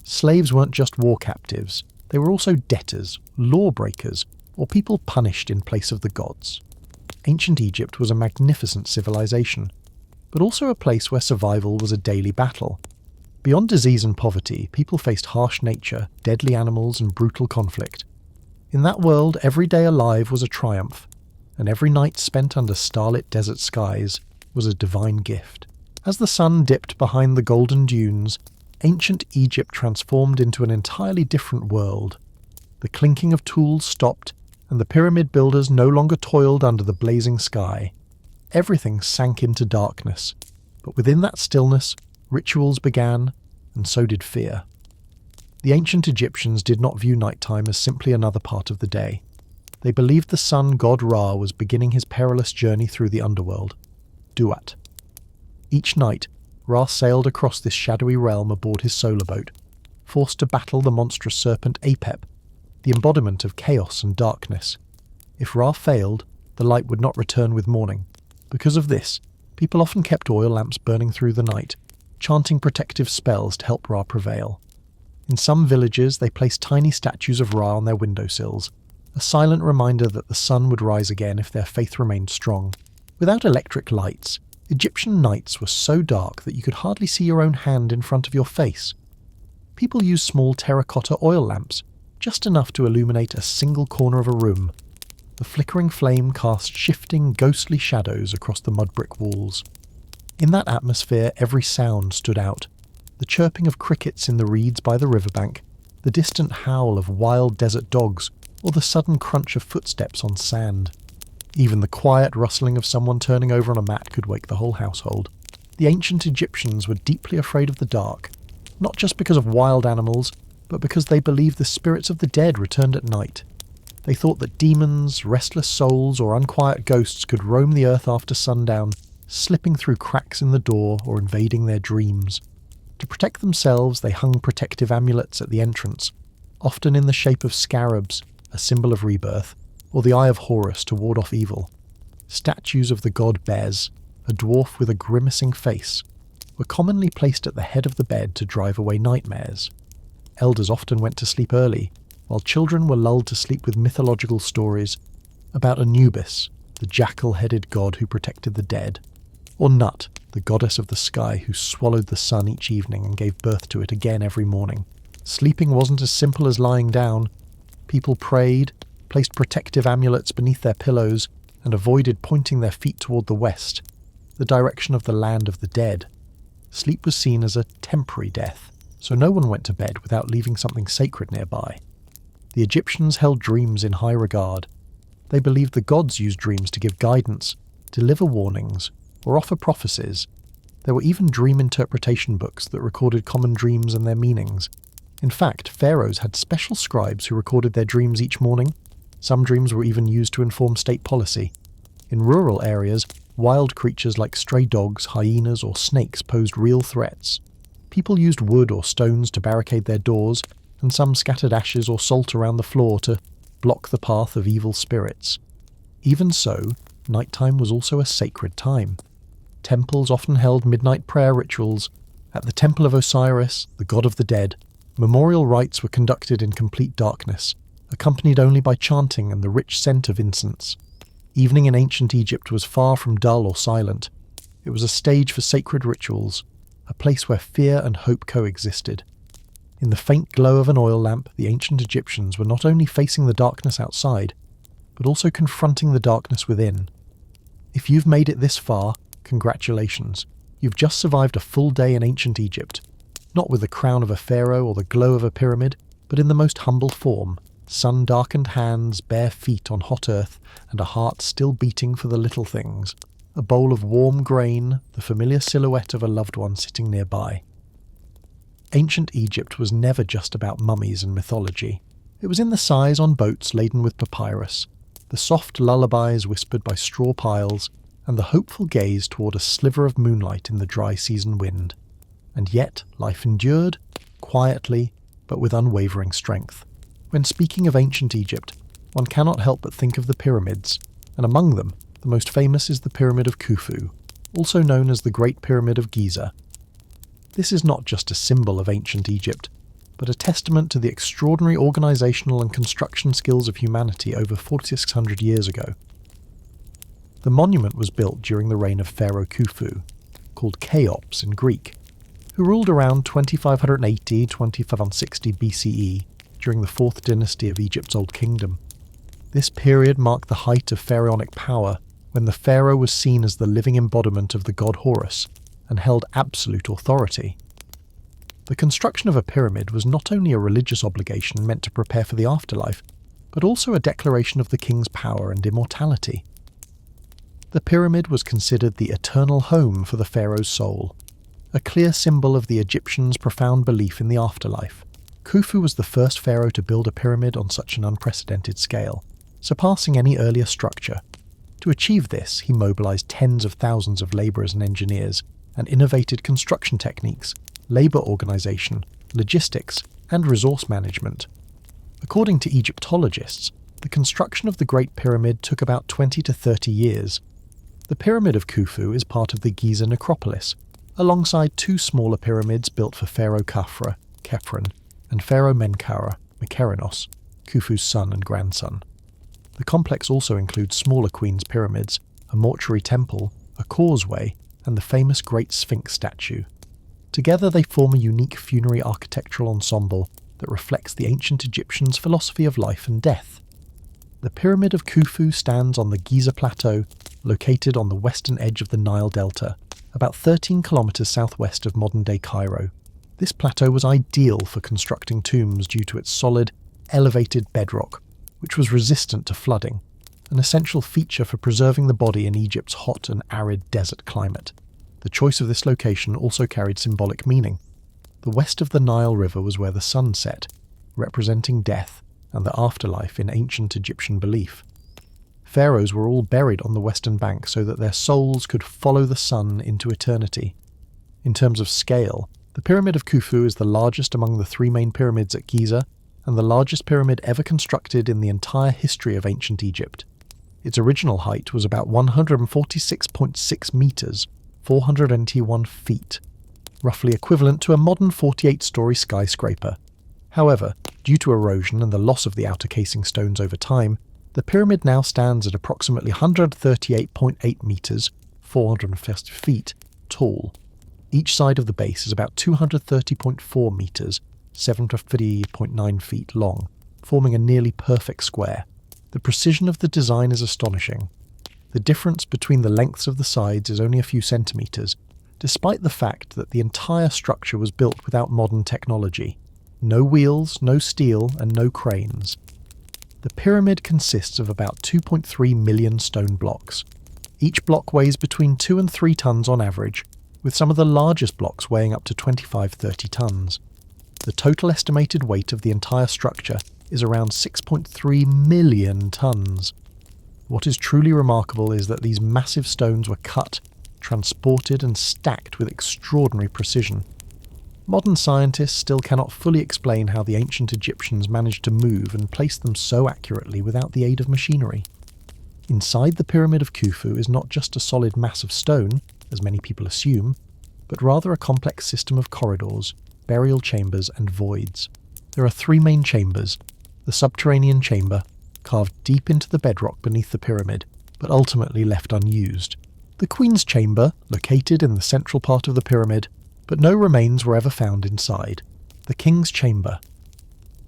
Slaves weren't just war captives, they were also debtors, lawbreakers, or people punished in place of the gods. Ancient Egypt was a magnificent civilization, but also a place where survival was a daily battle. Beyond disease and poverty, people faced harsh nature, deadly animals, and brutal conflict. In that world, every day alive was a triumph, and every night spent under starlit desert skies was a divine gift. As the sun dipped behind the golden dunes, ancient Egypt transformed into an entirely different world. The clinking of tools stopped, and the pyramid builders no longer toiled under the blazing sky. Everything sank into darkness, but within that stillness, rituals began, and so did fear. The ancient Egyptians did not view nighttime as simply another part of the day. They believed the sun god Ra was beginning his perilous journey through the underworld, Duat. Each night, Ra sailed across this shadowy realm aboard his solar boat, forced to battle the monstrous serpent Apep, the embodiment of chaos and darkness. If Ra failed, the light would not return with morning. Because of this, people often kept oil lamps burning through the night, chanting protective spells to help Ra prevail. In some villages, they placed tiny statues of Ra on their windowsills, a silent reminder that the sun would rise again if their faith remained strong. Without electric lights, Egyptian nights were so dark that you could hardly see your own hand in front of your face. People used small terracotta oil lamps, just enough to illuminate a single corner of a room. The flickering flame cast shifting, ghostly shadows across the mud brick walls. In that atmosphere, every sound stood out. The chirping of crickets in the reeds by the riverbank, the distant howl of wild desert dogs, or the sudden crunch of footsteps on sand. Even the quiet rustling of someone turning over on a mat could wake the whole household. The ancient Egyptians were deeply afraid of the dark, not just because of wild animals, but because they believed the spirits of the dead returned at night. They thought that demons, restless souls, or unquiet ghosts could roam the earth after sundown, slipping through cracks in the door or invading their dreams. To protect themselves, they hung protective amulets at the entrance, often in the shape of scarabs, a symbol of rebirth, or the Eye of Horus to ward off evil. Statues of the god Bez, a dwarf with a grimacing face, were commonly placed at the head of the bed to drive away nightmares. Elders often went to sleep early, while children were lulled to sleep with mythological stories about Anubis, the jackal-headed god who protected the dead, or Nut, the goddess of the sky who swallowed the sun each evening and gave birth to it again every morning. Sleeping wasn't as simple as lying down. People prayed, placed protective amulets beneath their pillows, and avoided pointing their feet toward the west, the direction of the land of the dead. Sleep was seen as a temporary death, so no one went to bed without leaving something sacred nearby. The Egyptians held dreams in high regard. They believed the gods used dreams to give guidance, deliver warnings, or offer prophecies. There were even dream interpretation books that recorded common dreams and their meanings. In fact, pharaohs had special scribes who recorded their dreams each morning. Some dreams were even used to inform state policy. In rural areas, wild creatures like stray dogs, hyenas, or snakes posed real threats. People used wood or stones to barricade their doors, and some scattered ashes or salt around the floor to block the path of evil spirits. Even so, nighttime was also a sacred time. Temples often held midnight prayer rituals. At the Temple of Osiris, the god of the dead, memorial rites were conducted in complete darkness, accompanied only by chanting and the rich scent of incense. Evening in ancient Egypt was far from dull or silent. It was a stage for sacred rituals, a place where fear and hope coexisted. In the faint glow of an oil lamp, the ancient Egyptians were not only facing the darkness outside, but also confronting the darkness within. If you've made it this far, congratulations. You've just survived a full day in ancient Egypt, not with the crown of a pharaoh or the glow of a pyramid, but in the most humble form, sun-darkened hands, bare feet on hot earth, and a heart still beating for the little things, a bowl of warm grain, the familiar silhouette of a loved one sitting nearby. Ancient Egypt was never just about mummies and mythology. It was in the sighs on boats laden with papyrus, the soft lullabies whispered by straw piles, and the hopeful gaze toward a sliver of moonlight in the dry season wind. And yet life endured, quietly, but with unwavering strength. When speaking of ancient Egypt, one cannot help but think of the pyramids, and among them, the most famous is the Pyramid of Khufu, also known as the Great Pyramid of Giza. This is not just a symbol of ancient Egypt, but a testament to the extraordinary organizational and construction skills of humanity over 4,600 years ago. The monument was built during the reign of Pharaoh Khufu, called Cheops in Greek, who ruled around 2580–2560 BCE during the 4th dynasty of Egypt's Old Kingdom. This period marked the height of pharaonic power, when the pharaoh was seen as the living embodiment of the god Horus and held absolute authority. The construction of a pyramid was not only a religious obligation meant to prepare for the afterlife, but also a declaration of the king's power and immortality. The pyramid was considered the eternal home for the pharaoh's soul, a clear symbol of the Egyptians' profound belief in the afterlife. Khufu was the first pharaoh to build a pyramid on such an unprecedented scale, surpassing any earlier structure. To achieve this, he mobilized tens of thousands of laborers and engineers, and innovated construction techniques, labor organization, logistics, and resource management. According to Egyptologists, the construction of the Great Pyramid took about 20 to 30 years. The Pyramid of Khufu is part of the Giza necropolis, alongside two smaller pyramids built for Pharaoh Khafre, and Pharaoh Mykerinos, Khufu's son and grandson. The complex also includes smaller Queen's pyramids, a mortuary temple, a causeway, and the famous Great Sphinx statue. Together they form a unique funerary architectural ensemble that reflects the ancient Egyptians' philosophy of life and death. The Pyramid of Khufu stands on the Giza Plateau, located on the western edge of the Nile Delta, about 13 kilometers southwest of modern-day Cairo. This plateau was ideal for constructing tombs due to its solid, elevated bedrock, which was resistant to flooding, an essential feature for preserving the body in Egypt's hot and arid desert climate. The choice of this location also carried symbolic meaning. The west of the Nile River was where the sun set, representing death and the afterlife in ancient Egyptian belief. Pharaohs were all buried on the western bank so that their souls could follow the sun into eternity. In terms of scale, the Pyramid of Khufu is the largest among the three main pyramids at Giza, and the largest pyramid ever constructed in the entire history of ancient Egypt. Its original height was about 146.6 meters, 481 feet, roughly equivalent to a modern 48-story skyscraper. However, due to erosion and the loss of the outer casing stones over time, The pyramid now stands at approximately 138.8 metres, 450 feet, tall. Each side of the base is about 230.4 metres, 750.9 feet long, forming a nearly perfect square. The precision of the design is astonishing. The difference between the lengths of the sides is only a few centimetres, despite the fact that the entire structure was built without modern technology. No wheels, no steel, and no cranes. The pyramid consists of about 2.3 million stone blocks. Each block weighs between 2 and 3 tons on average, with some of the largest blocks weighing up to 25-30 tons. The total estimated weight of the entire structure is around 6.3 million tons. What is truly remarkable is that these massive stones were cut, transported and stacked with extraordinary precision. Modern scientists still cannot fully explain how the ancient Egyptians managed to move and place them so accurately without the aid of machinery. Inside the Pyramid of Khufu is not just a solid mass of stone, as many people assume, but rather a complex system of corridors, burial chambers and voids. There are 3 main chambers: the subterranean chamber, carved deep into the bedrock beneath the pyramid, but ultimately left unused; the Queen's chamber, located in the central part of the pyramid, but no remains were ever found inside; the King's chamber.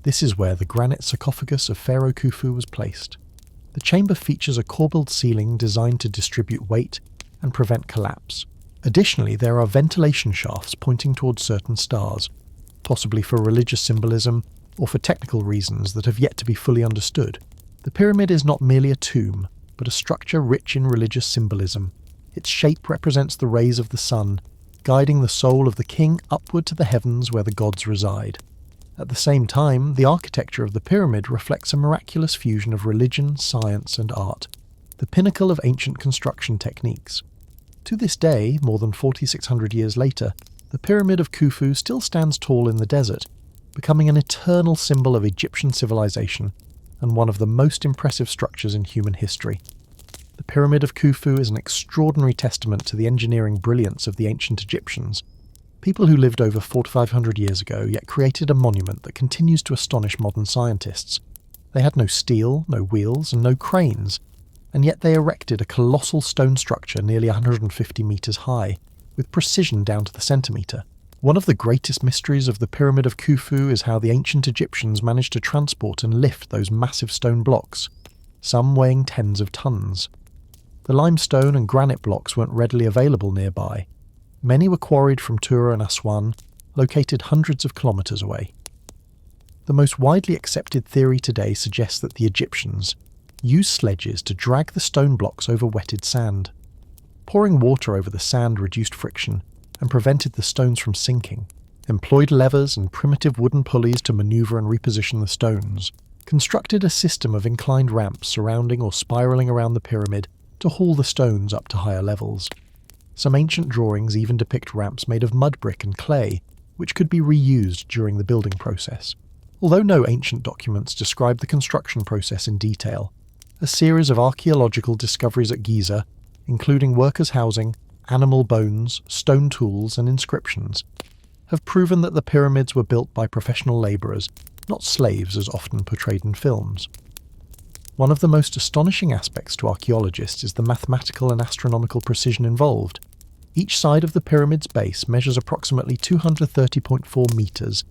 This is where the granite sarcophagus of Pharaoh Khufu was placed. The chamber features a corbelled ceiling designed to distribute weight and prevent collapse. Additionally, there are ventilation shafts pointing towards certain stars, possibly for religious symbolism or for technical reasons that have yet to be fully understood. The pyramid is not merely a tomb, but a structure rich in religious symbolism. Its shape represents the rays of the sun, guiding the soul of the king upward to the heavens where the gods reside. At the same time, the architecture of the pyramid reflects a miraculous fusion of religion, science, and art, the pinnacle of ancient construction techniques. To this day, more than 4,600 years later, the Pyramid of Khufu still stands tall in the desert, becoming an eternal symbol of Egyptian civilization and one of the most impressive structures in human history. The Pyramid of Khufu is an extraordinary testament to the engineering brilliance of the ancient Egyptians, people who lived over 4,500 years ago yet created a monument that continues to astonish modern scientists. They had no steel, no wheels, and no cranes, and yet they erected a colossal stone structure nearly 150 metres high, with precision down to the centimetre. One of the greatest mysteries of the Pyramid of Khufu is how the ancient Egyptians managed to transport and lift those massive stone blocks, some weighing tens of tons. The limestone and granite blocks weren't readily available nearby. Many were quarried from Tura and Aswan, located hundreds of kilometres away. The most widely accepted theory today suggests that the Egyptians used sledges to drag the stone blocks over wetted sand. Pouring water over the sand reduced friction and prevented the stones from sinking, employed levers and primitive wooden pulleys to maneuver and reposition the stones, constructed a system of inclined ramps surrounding or spiralling around the pyramid to haul the stones up to higher levels. Some ancient drawings even depict ramps made of mud brick and clay, which could be reused during the building process. Although no ancient documents describe the construction process in detail, a series of archaeological discoveries at Giza, including workers' housing, animal bones, stone tools, and inscriptions, have proven that the pyramids were built by professional labourers, not slaves as often portrayed in films. One of the most astonishing aspects to archaeologists is the mathematical and astronomical precision involved. Each side of the pyramid's base measures approximately 230.4 metres,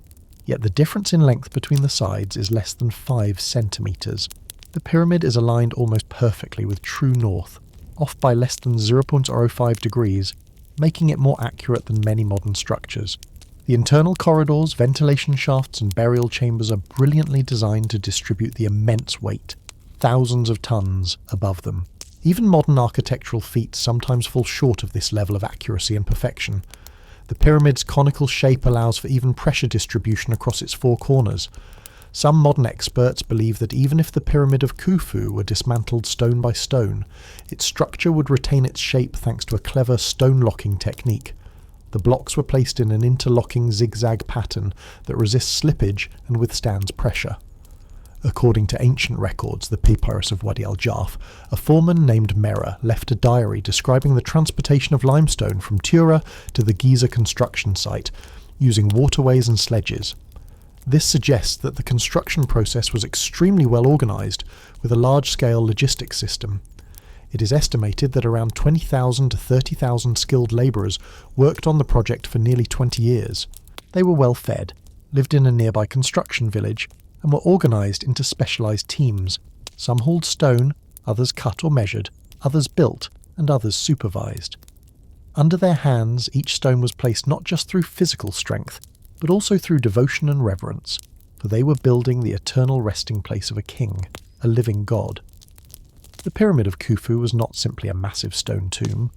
yet the difference in length between the sides is less than 5 centimetres. The pyramid is aligned almost perfectly with true north, off by less than 0.05 degrees, making it more accurate than many modern structures. The internal corridors, ventilation shafts, and burial chambers are brilliantly designed to distribute the immense weight, thousands of tons, above them. Even modern architectural feats sometimes fall short of this level of accuracy and perfection. The pyramid's conical shape allows for even pressure distribution across its 4 corners. Some modern experts believe that even if the Pyramid of Khufu were dismantled stone by stone, its structure would retain its shape thanks to a clever stone-locking technique. The blocks were placed in an interlocking zigzag pattern that resists slippage and withstands pressure. According to ancient records, the Papyrus of Wadi al-Jarf, a foreman named Mera left a diary describing the transportation of limestone from Tura to the Giza construction site, using waterways and sledges. This suggests that the construction process was extremely well organised, with a large-scale logistics system. It is estimated that around 20,000 to 30,000 skilled labourers worked on the project for nearly 20 years. They were well fed, lived in a nearby construction village, and were organised into specialised teams. Some hauled stone, others cut or measured, others built, and others supervised. Under their hands, each stone was placed not just through physical strength, but also through devotion and reverence, for they were building the eternal resting place of a king, a living god. The Pyramid of Khufu was not simply a massive stone tomb.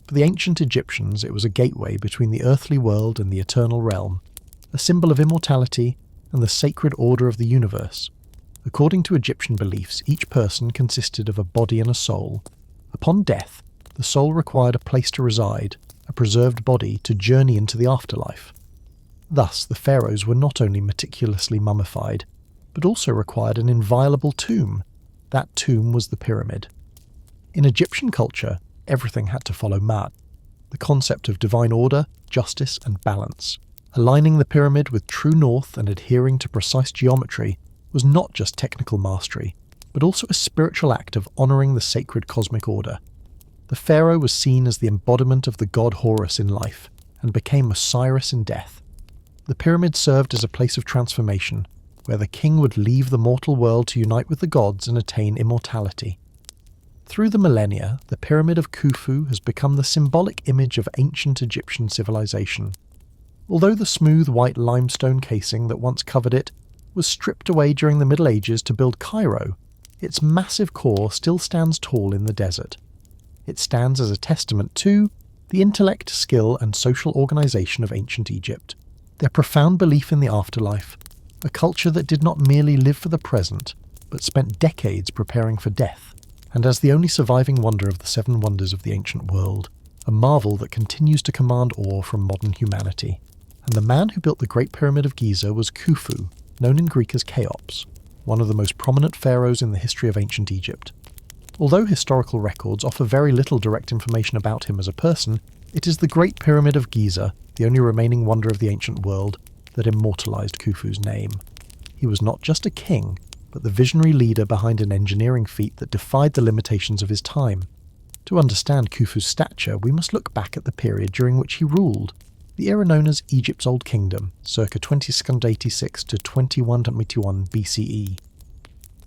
For the ancient Egyptians, it was a gateway between the earthly world and the eternal realm, a symbol of immortality and the sacred order of the universe. According to Egyptian beliefs, each person consisted of a body and a soul. Upon death, the soul required a place to reside, a preserved body to journey into the afterlife. Thus, the pharaohs were not only meticulously mummified, but also required an inviolable tomb. That tomb was the pyramid. In Egyptian culture, everything had to follow Ma'at, the concept of divine order, justice, and balance. Aligning the pyramid with true north and adhering to precise geometry was not just technical mastery, but also a spiritual act of honouring the sacred cosmic order. The pharaoh was seen as the embodiment of the god Horus in life, and became Osiris in death. The pyramid served as a place of transformation, where the king would leave the mortal world to unite with the gods and attain immortality. Through the millennia, the Pyramid of Khufu has become the symbolic image of ancient Egyptian civilization. Although the smooth white limestone casing that once covered it was stripped away during the Middle Ages to build Cairo, its massive core still stands tall in the desert. It stands as a testament to the intellect, skill, and social organisation of ancient Egypt, their profound belief in the afterlife, a culture that did not merely live for the present, but spent decades preparing for death, and as the only surviving wonder of the seven wonders of the ancient world, a marvel that continues to command awe from modern humanity. And the man who built the Great Pyramid of Giza was Khufu, known in Greek as Cheops, one of the most prominent pharaohs in the history of ancient Egypt. Although historical records offer very little direct information about him as a person, it is the Great Pyramid of Giza, the only remaining wonder of the ancient world, that immortalised Khufu's name. He was not just a king, but the visionary leader behind an engineering feat that defied the limitations of his time. To understand Khufu's stature, we must look back at the period during which he ruled, the era known as Egypt's Old Kingdom, circa 2686 to 2121 BCE.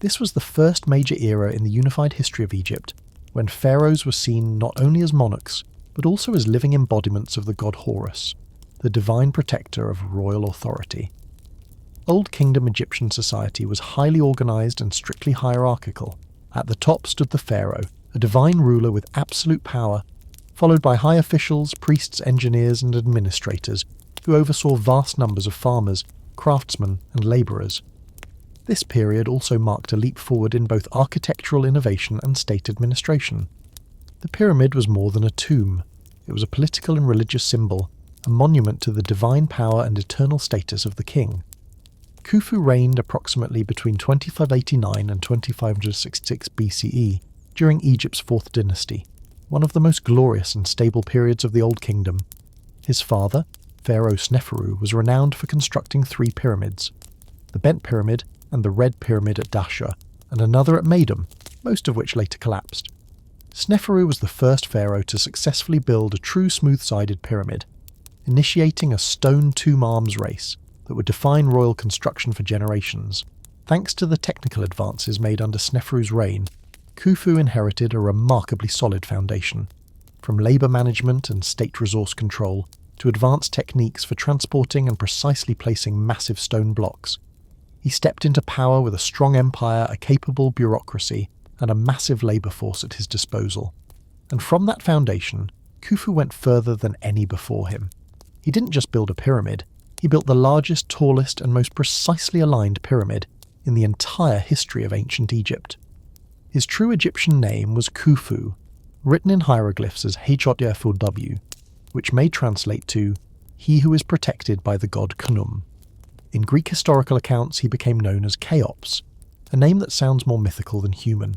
This was the first major era in the unified history of Egypt, when pharaohs were seen not only as monarchs, but also as living embodiments of the god Horus, the divine protector of royal authority. Old Kingdom Egyptian society was highly organised and strictly hierarchical. At the top stood the pharaoh, a divine ruler with absolute power, followed by high officials, priests, engineers, and administrators, who oversaw vast numbers of farmers, craftsmen, and labourers. This period also marked a leap forward in both architectural innovation and state administration. The pyramid was more than a tomb. It was a political and religious symbol, a monument to the divine power and eternal status of the king. Khufu reigned approximately between 2589 and 2566 BCE, during Egypt's fourth dynasty, one of the most glorious and stable periods of the Old Kingdom. His father, Pharaoh Sneferu, was renowned for constructing three pyramids, the Bent Pyramid and the Red Pyramid at Dahshur, and another at Meidum, most of which later collapsed. Sneferu was the first pharaoh to successfully build a true smooth-sided pyramid, initiating a stone tomb arms race that would define royal construction for generations. Thanks to the technical advances made under Sneferu's reign, Khufu inherited a remarkably solid foundation, from labour management and state resource control to advanced techniques for transporting and precisely placing massive stone blocks. He stepped into power with a strong empire, a capable bureaucracy, and a massive labour force at his disposal. And from that foundation, Khufu went further than any before him. He didn't just build a pyramid, he built the largest, tallest, and most precisely aligned pyramid in the entire history of ancient Egypt. His true Egyptian name was Khufu, written in hieroglyphs as Hotfu, which may translate to "he who is protected by the god Khnum." In Greek historical accounts he became known as Cheops, a name that sounds more mythical than human.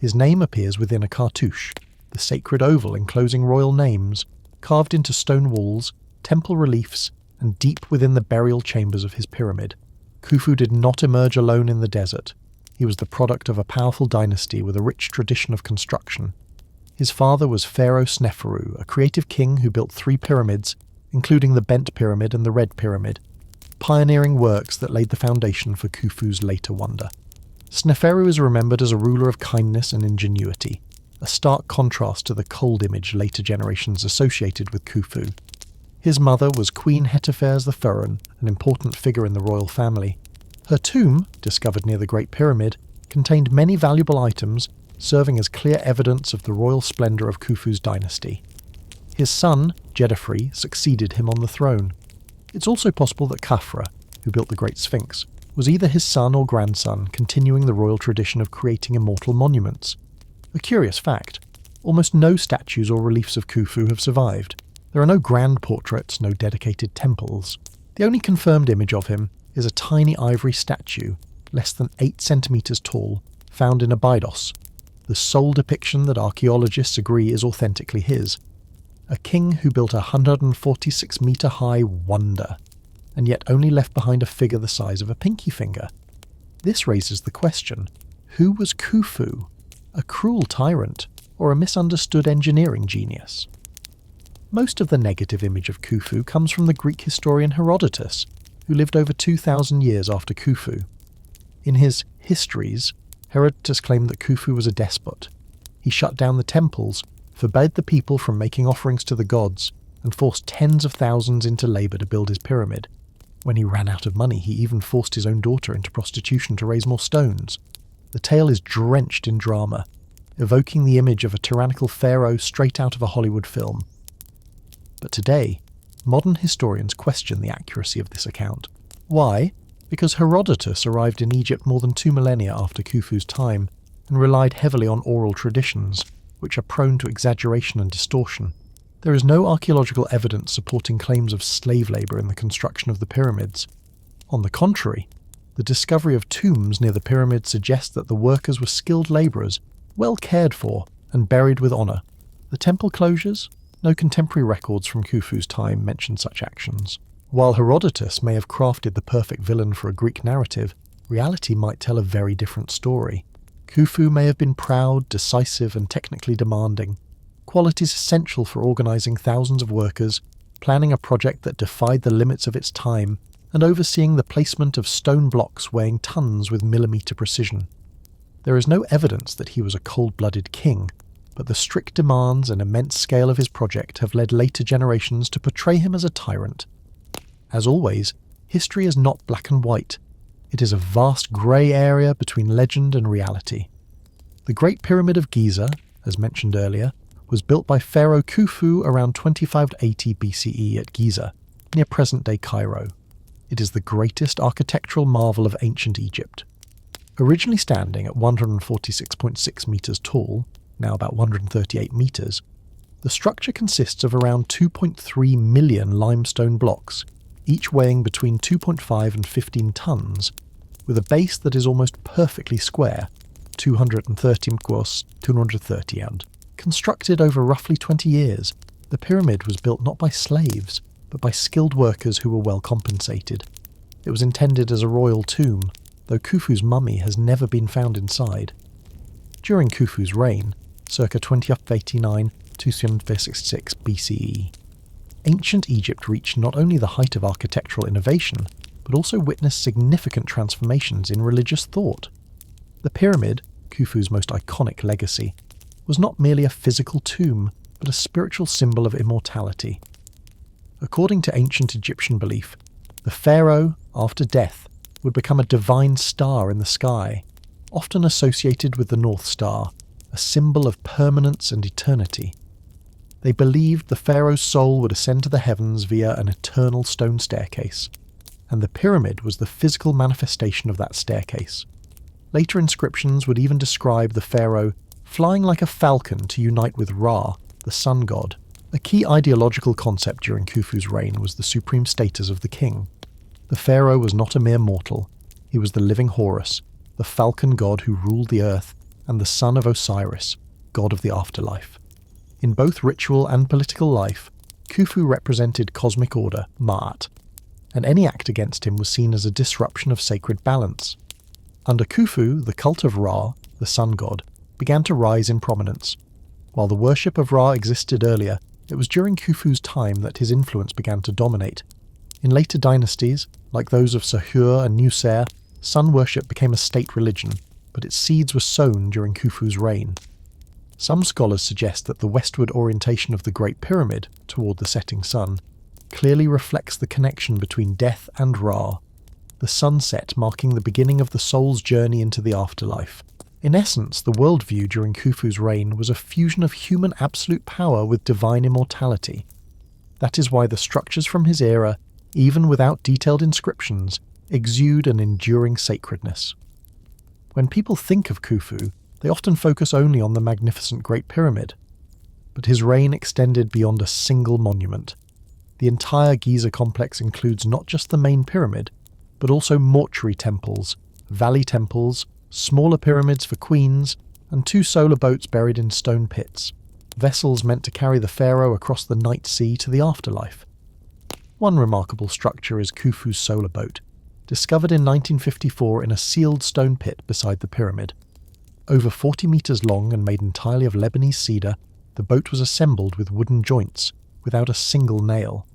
His name appears within a cartouche, the sacred oval enclosing royal names, carved into stone walls, temple reliefs, and deep within the burial chambers of his pyramid. Khufu did not emerge alone in the desert. He was the product of a powerful dynasty with a rich tradition of construction. His father was Pharaoh Sneferu, a creative king who built 3 pyramids, including the Bent Pyramid and the Red Pyramid, pioneering works that laid the foundation for Khufu's later wonder. Sneferu is remembered as a ruler of kindness and ingenuity, a stark contrast to the cold image later generations associated with Khufu. His mother was Queen Hetepheres the Furon, an important figure in the royal family. Her tomb, discovered near the Great Pyramid, contained many valuable items, serving as clear evidence of the royal splendour of Khufu's dynasty. His son, Jedefre, succeeded him on the throne. It's also possible that Khafra, who built the Great Sphinx, was either his son or grandson, continuing the royal tradition of creating immortal monuments. A curious fact, almost no statues or reliefs of Khufu have survived. There are no grand portraits, no dedicated temples. The only confirmed image of him is a tiny ivory statue, less than 8 centimetres tall, found in Abydos, the sole depiction that archaeologists agree is authentically his. A king who built a 146-metre-high wonder, and yet only left behind a figure the size of a pinky finger. This raises the question, who was Khufu? A cruel tyrant, or a misunderstood engineering genius? Most of the negative image of Khufu comes from the Greek historian Herodotus, who lived over 2,000 years after Khufu. In his Histories, Herodotus claimed that Khufu was a despot. He shut down the temples, forbade the people from making offerings to the gods, and forced tens of thousands into labour to build his pyramid. When he ran out of money, he even forced his own daughter into prostitution to raise more stones. The tale is drenched in drama, evoking the image of a tyrannical pharaoh straight out of a Hollywood film. But today, modern historians question the accuracy of this account. Why? Because Herodotus arrived in Egypt more than 2 millennia after Khufu's time and relied heavily on oral traditions, which are prone to exaggeration and distortion. There is no archaeological evidence supporting claims of slave labour in the construction of the pyramids. On the contrary, the discovery of tombs near the pyramids suggests that the workers were skilled labourers, well cared for and buried with honour. The temple closures? No contemporary records from Khufu's time mention such actions. While Herodotus may have crafted the perfect villain for a Greek narrative, reality might tell a very different story. Khufu may have been proud, decisive and technically demanding, qualities essential for organising thousands of workers, planning a project that defied the limits of its time, and overseeing the placement of stone blocks weighing tons with millimetre precision. There is no evidence that he was a cold-blooded king, but the strict demands and immense scale of his project have led later generations to portray him as a tyrant. As always, history is not black and white. It is a vast grey area between legend and reality. The Great Pyramid of Giza, as mentioned earlier, was built by Pharaoh Khufu around 2580 BCE at Giza, near present-day Cairo. It is the greatest architectural marvel of ancient Egypt. Originally standing at 146.6 metres tall, now about 138 metres, the structure consists of around 2.3 million limestone blocks, each weighing between 2.5 and 15 tons, with a base that is almost perfectly square, 230 mkwas, 230 and. Constructed over roughly 20 years, the pyramid was built not by slaves, but by skilled workers who were well compensated. It was intended as a royal tomb, though Khufu's mummy has never been found inside. During Khufu's reign, circa 2089 to 766 BCE, ancient Egypt reached not only the height of architectural innovation, but also witnessed significant transformations in religious thought. The pyramid, Khufu's most iconic legacy, was not merely a physical tomb, but a spiritual symbol of immortality. According to ancient Egyptian belief, the pharaoh, after death, would become a divine star in the sky, often associated with the North Star, a symbol of permanence and eternity. They believed the pharaoh's soul would ascend to the heavens via an eternal stone staircase, and the pyramid was the physical manifestation of that staircase. Later inscriptions would even describe the pharaoh flying like a falcon to unite with Ra, the sun god. A key ideological concept during Khufu's reign was the supreme status of the king. The pharaoh was not a mere mortal. He was the living Horus, the falcon god who ruled the earth, and the son of Osiris, god of the afterlife. In both ritual and political life, Khufu represented cosmic order, Ma'at. and any act against him was seen as a disruption of sacred balance. Under Khufu, the cult of Ra, the sun god, began to rise in prominence. While the worship of Ra existed earlier, it was during Khufu's time that his influence began to dominate. In later dynasties, like those of Sahur and Nusair, sun worship became a state religion, but its seeds were sown during Khufu's reign. Some scholars suggest that the westward orientation of the Great Pyramid, toward the setting sun, clearly reflects the connection between death and Ra, the sunset marking the beginning of the soul's journey into the afterlife. In essence, the worldview during Khufu's reign was a fusion of human absolute power with divine immortality. That is why the structures from his era, even without detailed inscriptions, exude an enduring sacredness. When people think of Khufu, they often focus only on the magnificent Great Pyramid. But his reign extended beyond a single monument. The entire Giza complex includes not just the main pyramid, but also mortuary temples, valley temples, smaller pyramids for queens, and 2 solar boats buried in stone pits, vessels meant to carry the pharaoh across the night sea to the afterlife. One remarkable structure is Khufu's solar boat, discovered in 1954 in a sealed stone pit beside the pyramid. Over 40 metres long and made entirely of Lebanese cedar, the boat was assembled with wooden joints, without a single nail.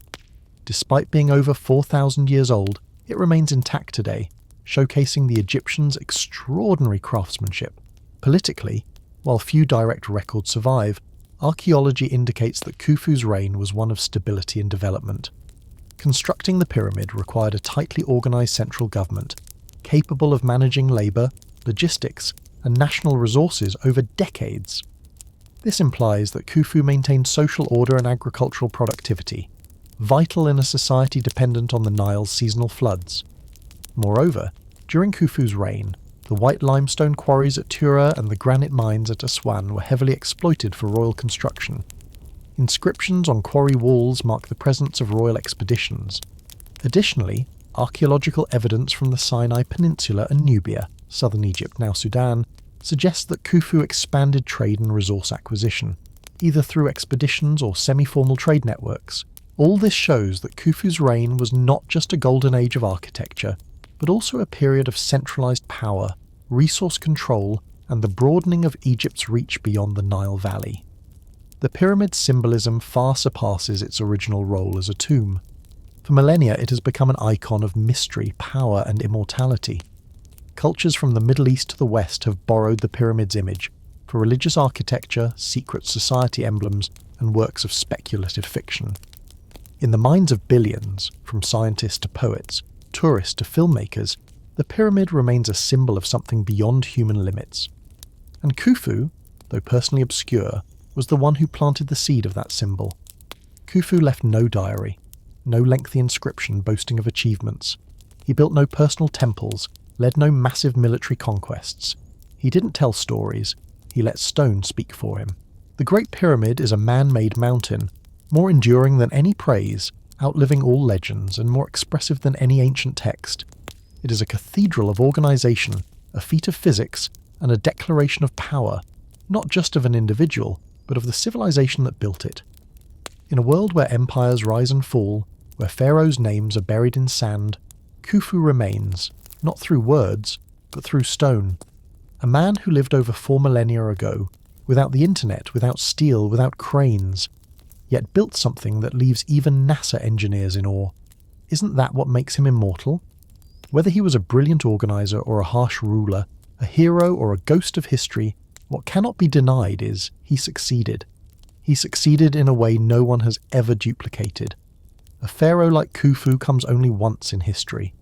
Despite being over 4,000 years old, it remains intact today, showcasing the Egyptians' extraordinary craftsmanship. Politically, while few direct records survive, archaeology indicates that Khufu's reign was one of stability and development. Constructing the pyramid required a tightly organised central government, capable of managing labour, logistics, and national resources over decades. This implies that Khufu maintained social order and agricultural productivity, vital in a society dependent on the Nile's seasonal floods. Moreover, during Khufu's reign, the white limestone quarries at Tura and the granite mines at Aswan were heavily exploited for royal construction. Inscriptions on quarry walls mark the presence of royal expeditions. Additionally, archaeological evidence from the Sinai Peninsula and Nubia, southern Egypt, now Sudan, suggests that Khufu expanded trade and resource acquisition, either through expeditions or semi-formal trade networks. All this shows that Khufu's reign was not just a golden age of architecture, but also a period of centralised power, resource control, and the broadening of Egypt's reach beyond the Nile Valley. The pyramid's symbolism far surpasses its original role as a tomb. For millennia, it has become an icon of mystery, power, and immortality. Cultures from the Middle East to the West have borrowed the pyramid's image for religious architecture, secret society emblems, and works of speculative fiction. In the minds of billions, from scientists to poets, tourists to filmmakers, the pyramid remains a symbol of something beyond human limits. And Khufu, though personally obscure, was the one who planted the seed of that symbol. Khufu left no diary, no lengthy inscription boasting of achievements. He built no personal temples, led no massive military conquests. He didn't tell stories, he let stone speak for him. The Great Pyramid is a man-made mountain, more enduring than any praise, outliving all legends, and more expressive than any ancient text. It is a cathedral of organisation, a feat of physics, and a declaration of power, not just of an individual, but of the civilization that built it. In a world where empires rise and fall, where pharaohs' names are buried in sand, Khufu remains, not through words, but through stone. A man who lived over 4 millennia ago, without the internet, without steel, without cranes, yet built something that leaves even NASA engineers in awe. Isn't that what makes him immortal? Whether he was a brilliant organizer or a harsh ruler, a hero or a ghost of history, what cannot be denied is he succeeded. He succeeded in a way no one has ever duplicated. A pharaoh like Khufu comes only once in history,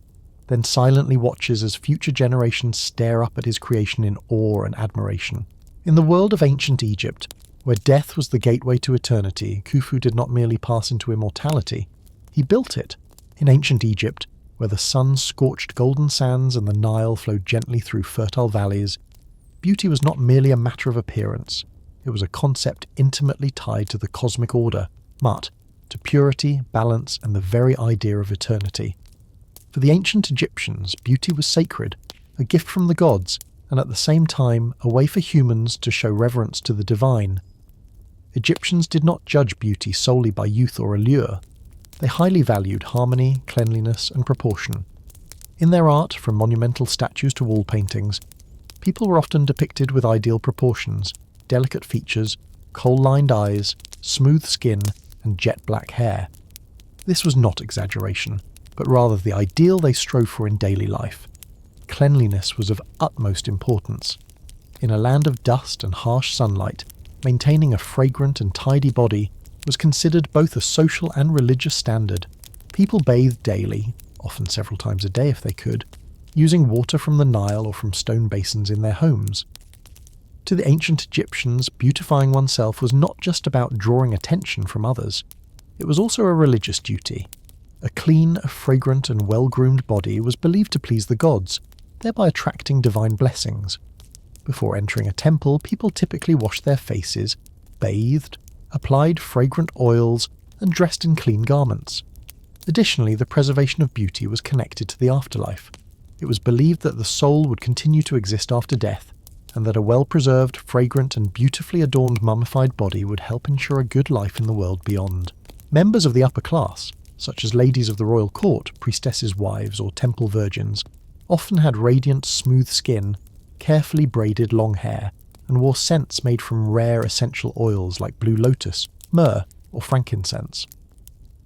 then silently watches as future generations stare up at his creation in awe and admiration. In the world of ancient Egypt, where death was the gateway to eternity, Khufu did not merely pass into immortality, he built it. In ancient Egypt, where the sun scorched golden sands and the Nile flowed gently through fertile valleys, beauty was not merely a matter of appearance, it was a concept intimately tied to the cosmic order, Mut, to purity, balance, and the very idea of eternity. For the ancient Egyptians, beauty was sacred, a gift from the gods, and at the same time a way for humans to show reverence to the divine. Egyptians did not judge beauty solely by youth or allure. They highly valued harmony, cleanliness, and proportion. In their art, from monumental statues to wall paintings, people were often depicted with ideal proportions, delicate features, kohl-lined eyes, smooth skin, and jet black hair. This was not exaggeration, but rather the ideal they strove for in daily life. Cleanliness was of utmost importance. In a land of dust and harsh sunlight, maintaining a fragrant and tidy body was considered both a social and religious standard. People bathed daily, often several times a day if they could, using water from the Nile or from stone basins in their homes. To the ancient Egyptians, beautifying oneself was not just about drawing attention from others. It was also a religious duty. A clean, fragrant, and well-groomed body was believed to please the gods, thereby attracting divine blessings. Before entering a temple, people typically washed their faces, bathed, applied fragrant oils, and dressed in clean garments. Additionally, the preservation of beauty was connected to the afterlife. It was believed that the soul would continue to exist after death, and that a well-preserved, fragrant, and beautifully adorned mummified body would help ensure a good life in the world beyond. Members of the upper class, such as ladies of the royal court, priestesses' wives, or temple virgins, often had radiant, smooth skin, carefully braided long hair, and wore scents made from rare essential oils like blue lotus, myrrh, or frankincense.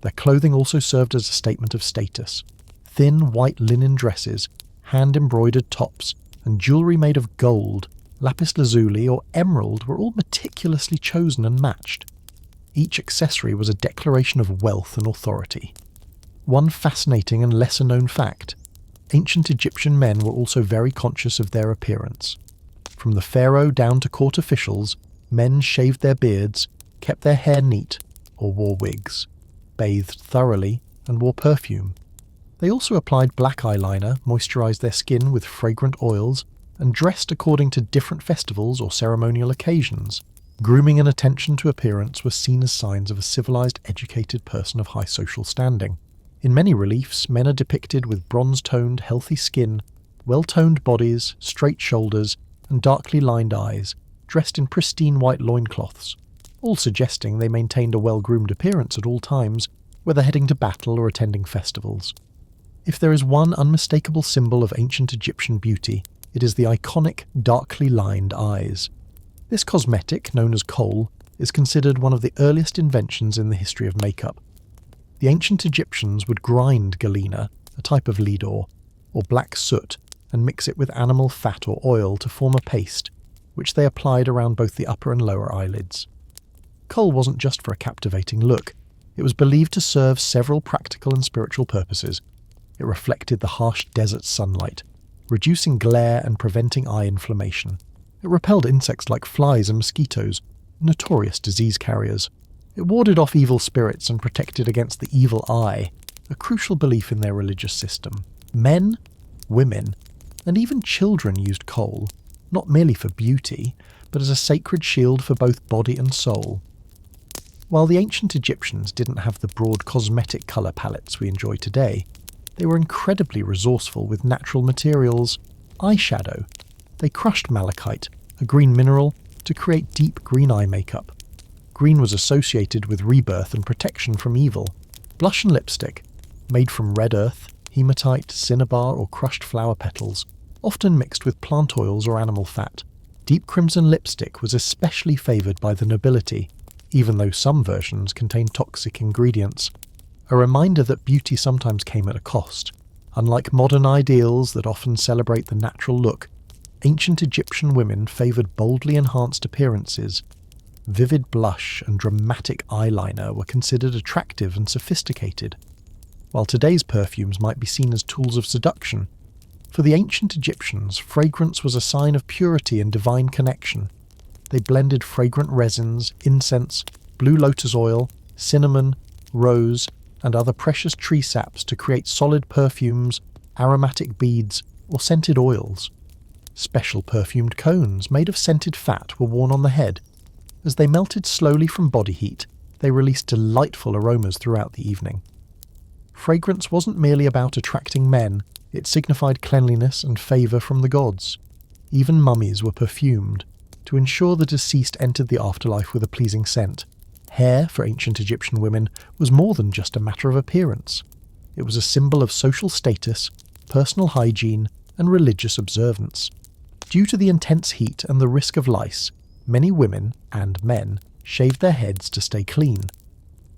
Their clothing also served as a statement of status. Thin white linen dresses, hand-embroidered tops, and jewellery made of gold, lapis lazuli, or emerald were all meticulously chosen and matched. Each accessory was a declaration of wealth and authority. One fascinating and lesser-known fact: ancient Egyptian men were also very conscious of their appearance. From the pharaoh down to court officials, men shaved their beards, kept their hair neat, or wore wigs, bathed thoroughly, and wore perfume. They also applied black eyeliner, moisturized their skin with fragrant oils, and dressed according to different festivals or ceremonial occasions. Grooming and attention to appearance were seen as signs of a civilized, educated person of high social standing. In many reliefs, men are depicted with bronze-toned, healthy skin, well-toned bodies, straight shoulders, and darkly lined eyes, dressed in pristine white loincloths, all suggesting they maintained a well-groomed appearance at all times, whether heading to battle or attending festivals. If there is one unmistakable symbol of ancient Egyptian beauty, it is the iconic, darkly lined eyes. This cosmetic, known as kohl, is considered one of the earliest inventions in the history of makeup. The ancient Egyptians would grind galena, a type of lead-ore, or black soot, and mix it with animal fat or oil to form a paste, which they applied around both the upper and lower eyelids. Kohl wasn't just for a captivating look. It was believed to serve several practical and spiritual purposes. It reflected the harsh desert sunlight, reducing glare and preventing eye inflammation. It repelled insects like flies and mosquitoes, notorious disease carriers. It warded off evil spirits and protected against the evil eye, a crucial belief in their religious system. Men, women, and even children used kohl, not merely for beauty, but as a sacred shield for both body and soul. While the ancient Egyptians didn't have the broad cosmetic colour palettes we enjoy today, they were incredibly resourceful with natural materials. Eyeshadow. They crushed malachite, a green mineral, to create deep green eye makeup. Green was associated with rebirth and protection from evil. Blush and lipstick, made from red earth, hematite, cinnabar, or crushed flower petals, often mixed with plant oils or animal fat. Deep crimson lipstick was especially favoured by the nobility, even though some versions contained toxic ingredients. A reminder that beauty sometimes came at a cost. Unlike modern ideals that often celebrate the natural look, ancient Egyptian women favoured boldly enhanced appearances. Vivid blush and dramatic eyeliner were considered attractive and sophisticated, while today's perfumes might be seen as tools of seduction. For the ancient Egyptians, fragrance was a sign of purity and divine connection. They blended fragrant resins, incense, blue lotus oil, cinnamon, rose, and other precious tree saps to create solid perfumes, aromatic beads, or scented oils. Special perfumed cones made of scented fat were worn on the head. As they melted slowly from body heat, they released delightful aromas throughout the evening. Fragrance wasn't merely about attracting men, it signified cleanliness and favour from the gods. Even mummies were perfumed, to ensure the deceased entered the afterlife with a pleasing scent. Hair, for ancient Egyptian women, was more than just a matter of appearance. It was a symbol of social status, personal hygiene, and religious observance. Due to the intense heat and the risk of lice, many women, and men, shaved their heads to stay clean.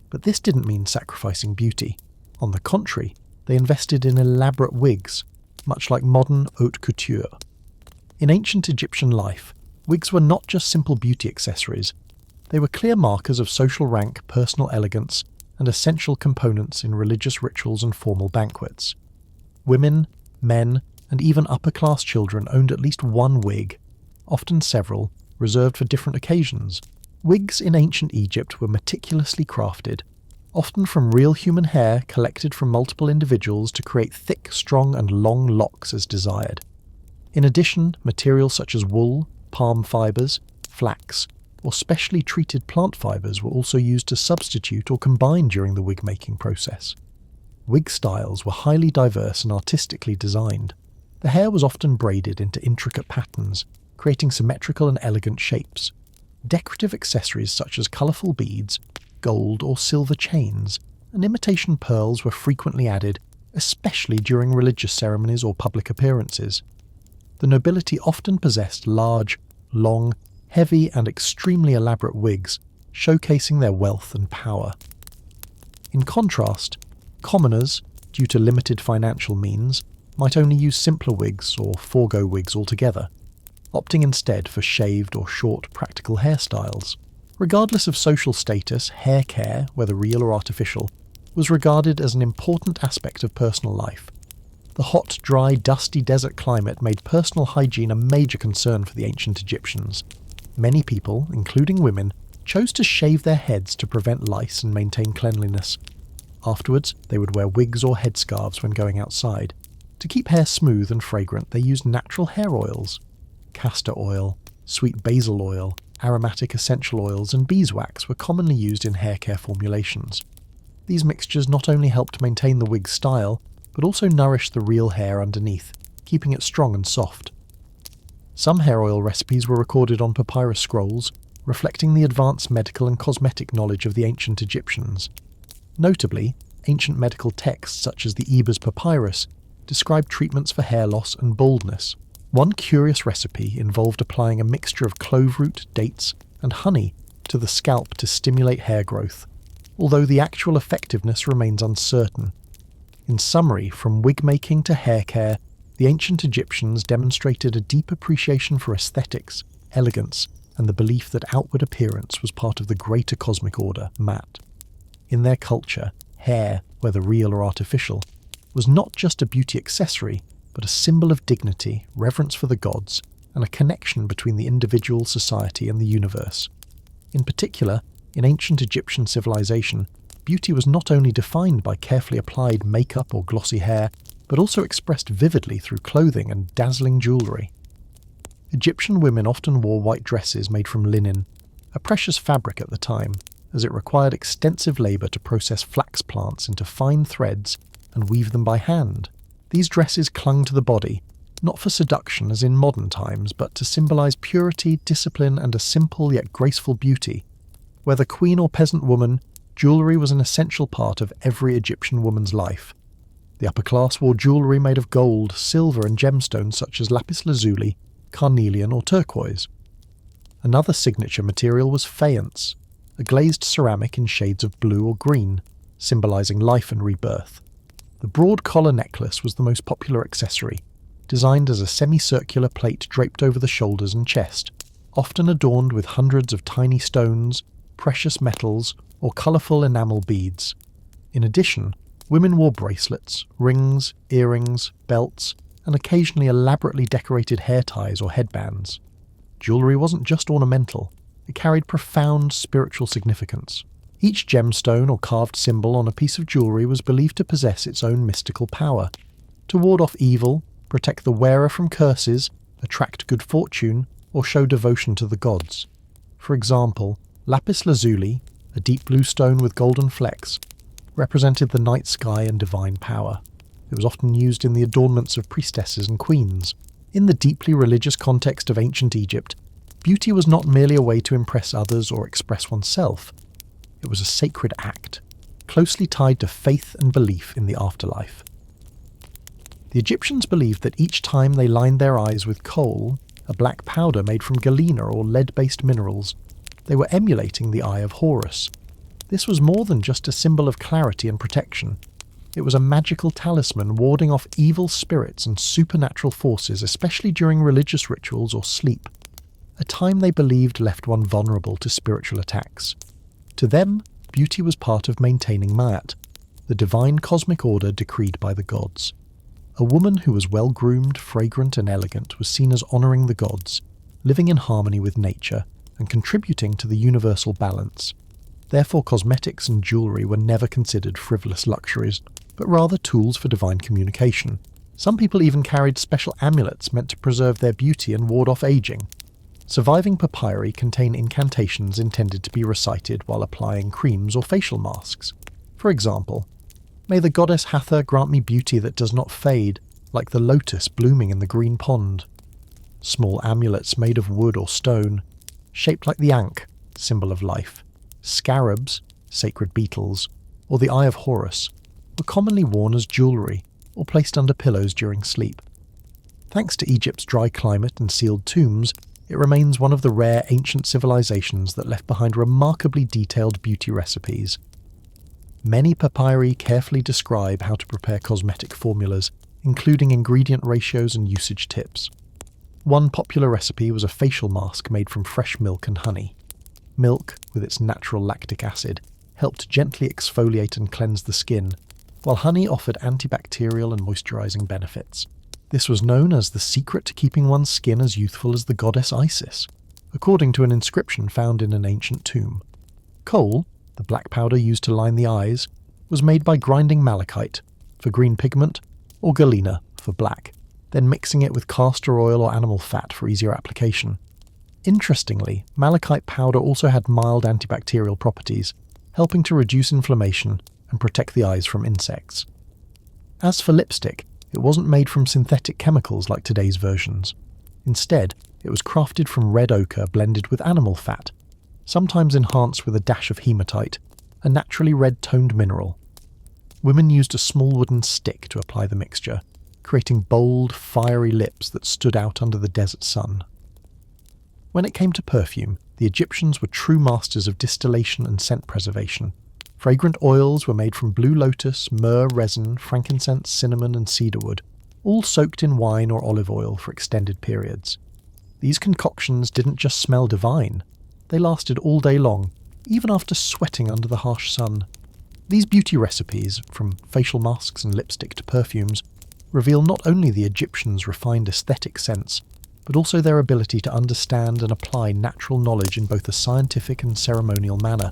But this didn't mean sacrificing beauty. On the contrary, they invested in elaborate wigs, much like modern haute couture. In ancient Egyptian life, wigs were not just simple beauty accessories. They were clear markers of social rank, personal elegance, and essential components in religious rituals and formal banquets. Women, men, and even upper-class children owned at least one wig, often several, reserved for different occasions. Wigs in ancient Egypt were meticulously crafted, often from real human hair collected from multiple individuals to create thick, strong, and long locks as desired. In addition, materials such as wool, palm fibres, flax, or specially treated plant fibres were also used to substitute or combine during the wig-making process. Wig styles were highly diverse and artistically designed. The hair was often braided into intricate patterns, creating symmetrical and elegant shapes. Decorative accessories such as colourful beads, gold or silver chains, and imitation pearls were frequently added, especially during religious ceremonies or public appearances. The nobility often possessed large, long, heavy and extremely elaborate wigs, showcasing their wealth and power. In contrast, commoners, due to limited financial means, might only use simpler wigs or forego wigs altogether, opting instead for shaved or short practical hairstyles. Regardless of social status, hair care, whether real or artificial, was regarded as an important aspect of personal life. The hot, dry, dusty desert climate made personal hygiene a major concern for the ancient Egyptians. Many people, including women, chose to shave their heads to prevent lice and maintain cleanliness. Afterwards, they would wear wigs or headscarves when going outside. To keep hair smooth and fragrant, they used natural hair oils. Castor oil, sweet basil oil, aromatic essential oils, and beeswax were commonly used in hair care formulations. These mixtures not only helped maintain the wig's style, but also nourished the real hair underneath, keeping it strong and soft. Some hair oil recipes were recorded on papyrus scrolls, reflecting the advanced medical and cosmetic knowledge of the ancient Egyptians. Notably, ancient medical texts such as the Ebers Papyrus described treatments for hair loss and baldness. One curious recipe involved applying a mixture of clove root, dates, and honey to the scalp to stimulate hair growth, although the actual effectiveness remains uncertain. In summary, from wig making to hair care, the ancient Egyptians demonstrated a deep appreciation for aesthetics, elegance, and the belief that outward appearance was part of the greater cosmic order, Mat. In their culture, hair, whether real or artificial, was not just a beauty accessory, but a symbol of dignity, reverence for the gods, and a connection between the individual, society, and the universe. In particular, in ancient Egyptian civilization, beauty was not only defined by carefully applied makeup or glossy hair, but also expressed vividly through clothing and dazzling jewellery. Egyptian women often wore white dresses made from linen, a precious fabric at the time, as it required extensive labour to process flax plants into fine threads and weave them by hand. These dresses clung to the body, not for seduction as in modern times, but to symbolise purity, discipline, and a simple yet graceful beauty. Whether queen or peasant woman, jewellery was an essential part of every Egyptian woman's life. The upper class wore jewellery made of gold, silver, and gemstones such as lapis lazuli, carnelian, or turquoise. Another signature material was faience, a glazed ceramic in shades of blue or green, symbolising life and rebirth. The broad collar necklace was the most popular accessory, designed as a semicircular plate draped over the shoulders and chest, often adorned with hundreds of tiny stones, precious metals, or colourful enamel beads. In addition, women wore bracelets, rings, earrings, belts, and occasionally elaborately decorated hair ties or headbands. Jewellery wasn't just ornamental, it carried profound spiritual significance. Each gemstone or carved symbol on a piece of jewellery was believed to possess its own mystical power, to ward off evil, protect the wearer from curses, attract good fortune, or show devotion to the gods. For example, lapis lazuli, a deep blue stone with golden flecks, represented the night sky and divine power. It was often used in the adornments of priestesses and queens. In the deeply religious context of ancient Egypt, beauty was not merely a way to impress others or express oneself. It was a sacred act, closely tied to faith and belief in the afterlife. The Egyptians believed that each time they lined their eyes with coal, a black powder made from galena or lead-based minerals, they were emulating the eye of Horus. This was more than just a symbol of clarity and protection. It was a magical talisman warding off evil spirits and supernatural forces, especially during religious rituals or sleep, a time they believed left one vulnerable to spiritual attacks. To them, beauty was part of maintaining Ma'at, the divine cosmic order decreed by the gods. A woman who was well-groomed, fragrant and elegant was seen as honouring the gods, living in harmony with nature, and contributing to the universal balance. Therefore, cosmetics and jewellery were never considered frivolous luxuries, but rather tools for divine communication. Some people even carried special amulets meant to preserve their beauty and ward off aging. Surviving papyri contain incantations intended to be recited while applying creams or facial masks. For example, "May the goddess Hathor grant me beauty that does not fade, like the lotus blooming in the green pond." Small amulets made of wood or stone, shaped like the ankh, symbol of life, scarabs, sacred beetles, or the eye of Horus, were commonly worn as jewellery or placed under pillows during sleep. Thanks to Egypt's dry climate and sealed tombs, it remains one of the rare ancient civilizations that left behind remarkably detailed beauty recipes. Many papyri carefully describe how to prepare cosmetic formulas, including ingredient ratios and usage tips. One popular recipe was a facial mask made from fresh milk and honey. Milk, with its natural lactic acid, helped gently exfoliate and cleanse the skin, while honey offered antibacterial and moisturizing benefits. This was known as the secret to keeping one's skin as youthful as the goddess Isis, according to an inscription found in an ancient tomb. Kohl, the black powder used to line the eyes, was made by grinding malachite, for green pigment, or galena, for black, then mixing it with castor oil or animal fat for easier application. Interestingly, malachite powder also had mild antibacterial properties, helping to reduce inflammation and protect the eyes from insects. As for lipstick, it wasn't made from synthetic chemicals like today's versions. Instead, it was crafted from red ochre blended with animal fat, sometimes enhanced with a dash of hematite, a naturally red-toned mineral. Women used a small wooden stick to apply the mixture, creating bold, fiery lips that stood out under the desert sun. When it came to perfume, the Egyptians were true masters of distillation and scent preservation. Fragrant oils were made from blue lotus, myrrh resin, frankincense, cinnamon and cedarwood, all soaked in wine or olive oil for extended periods. These concoctions didn't just smell divine, they lasted all day long, even after sweating under the harsh sun. These beauty recipes, from facial masks and lipstick to perfumes, reveal not only the Egyptians' refined aesthetic sense, but also their ability to understand and apply natural knowledge in both a scientific and ceremonial manner.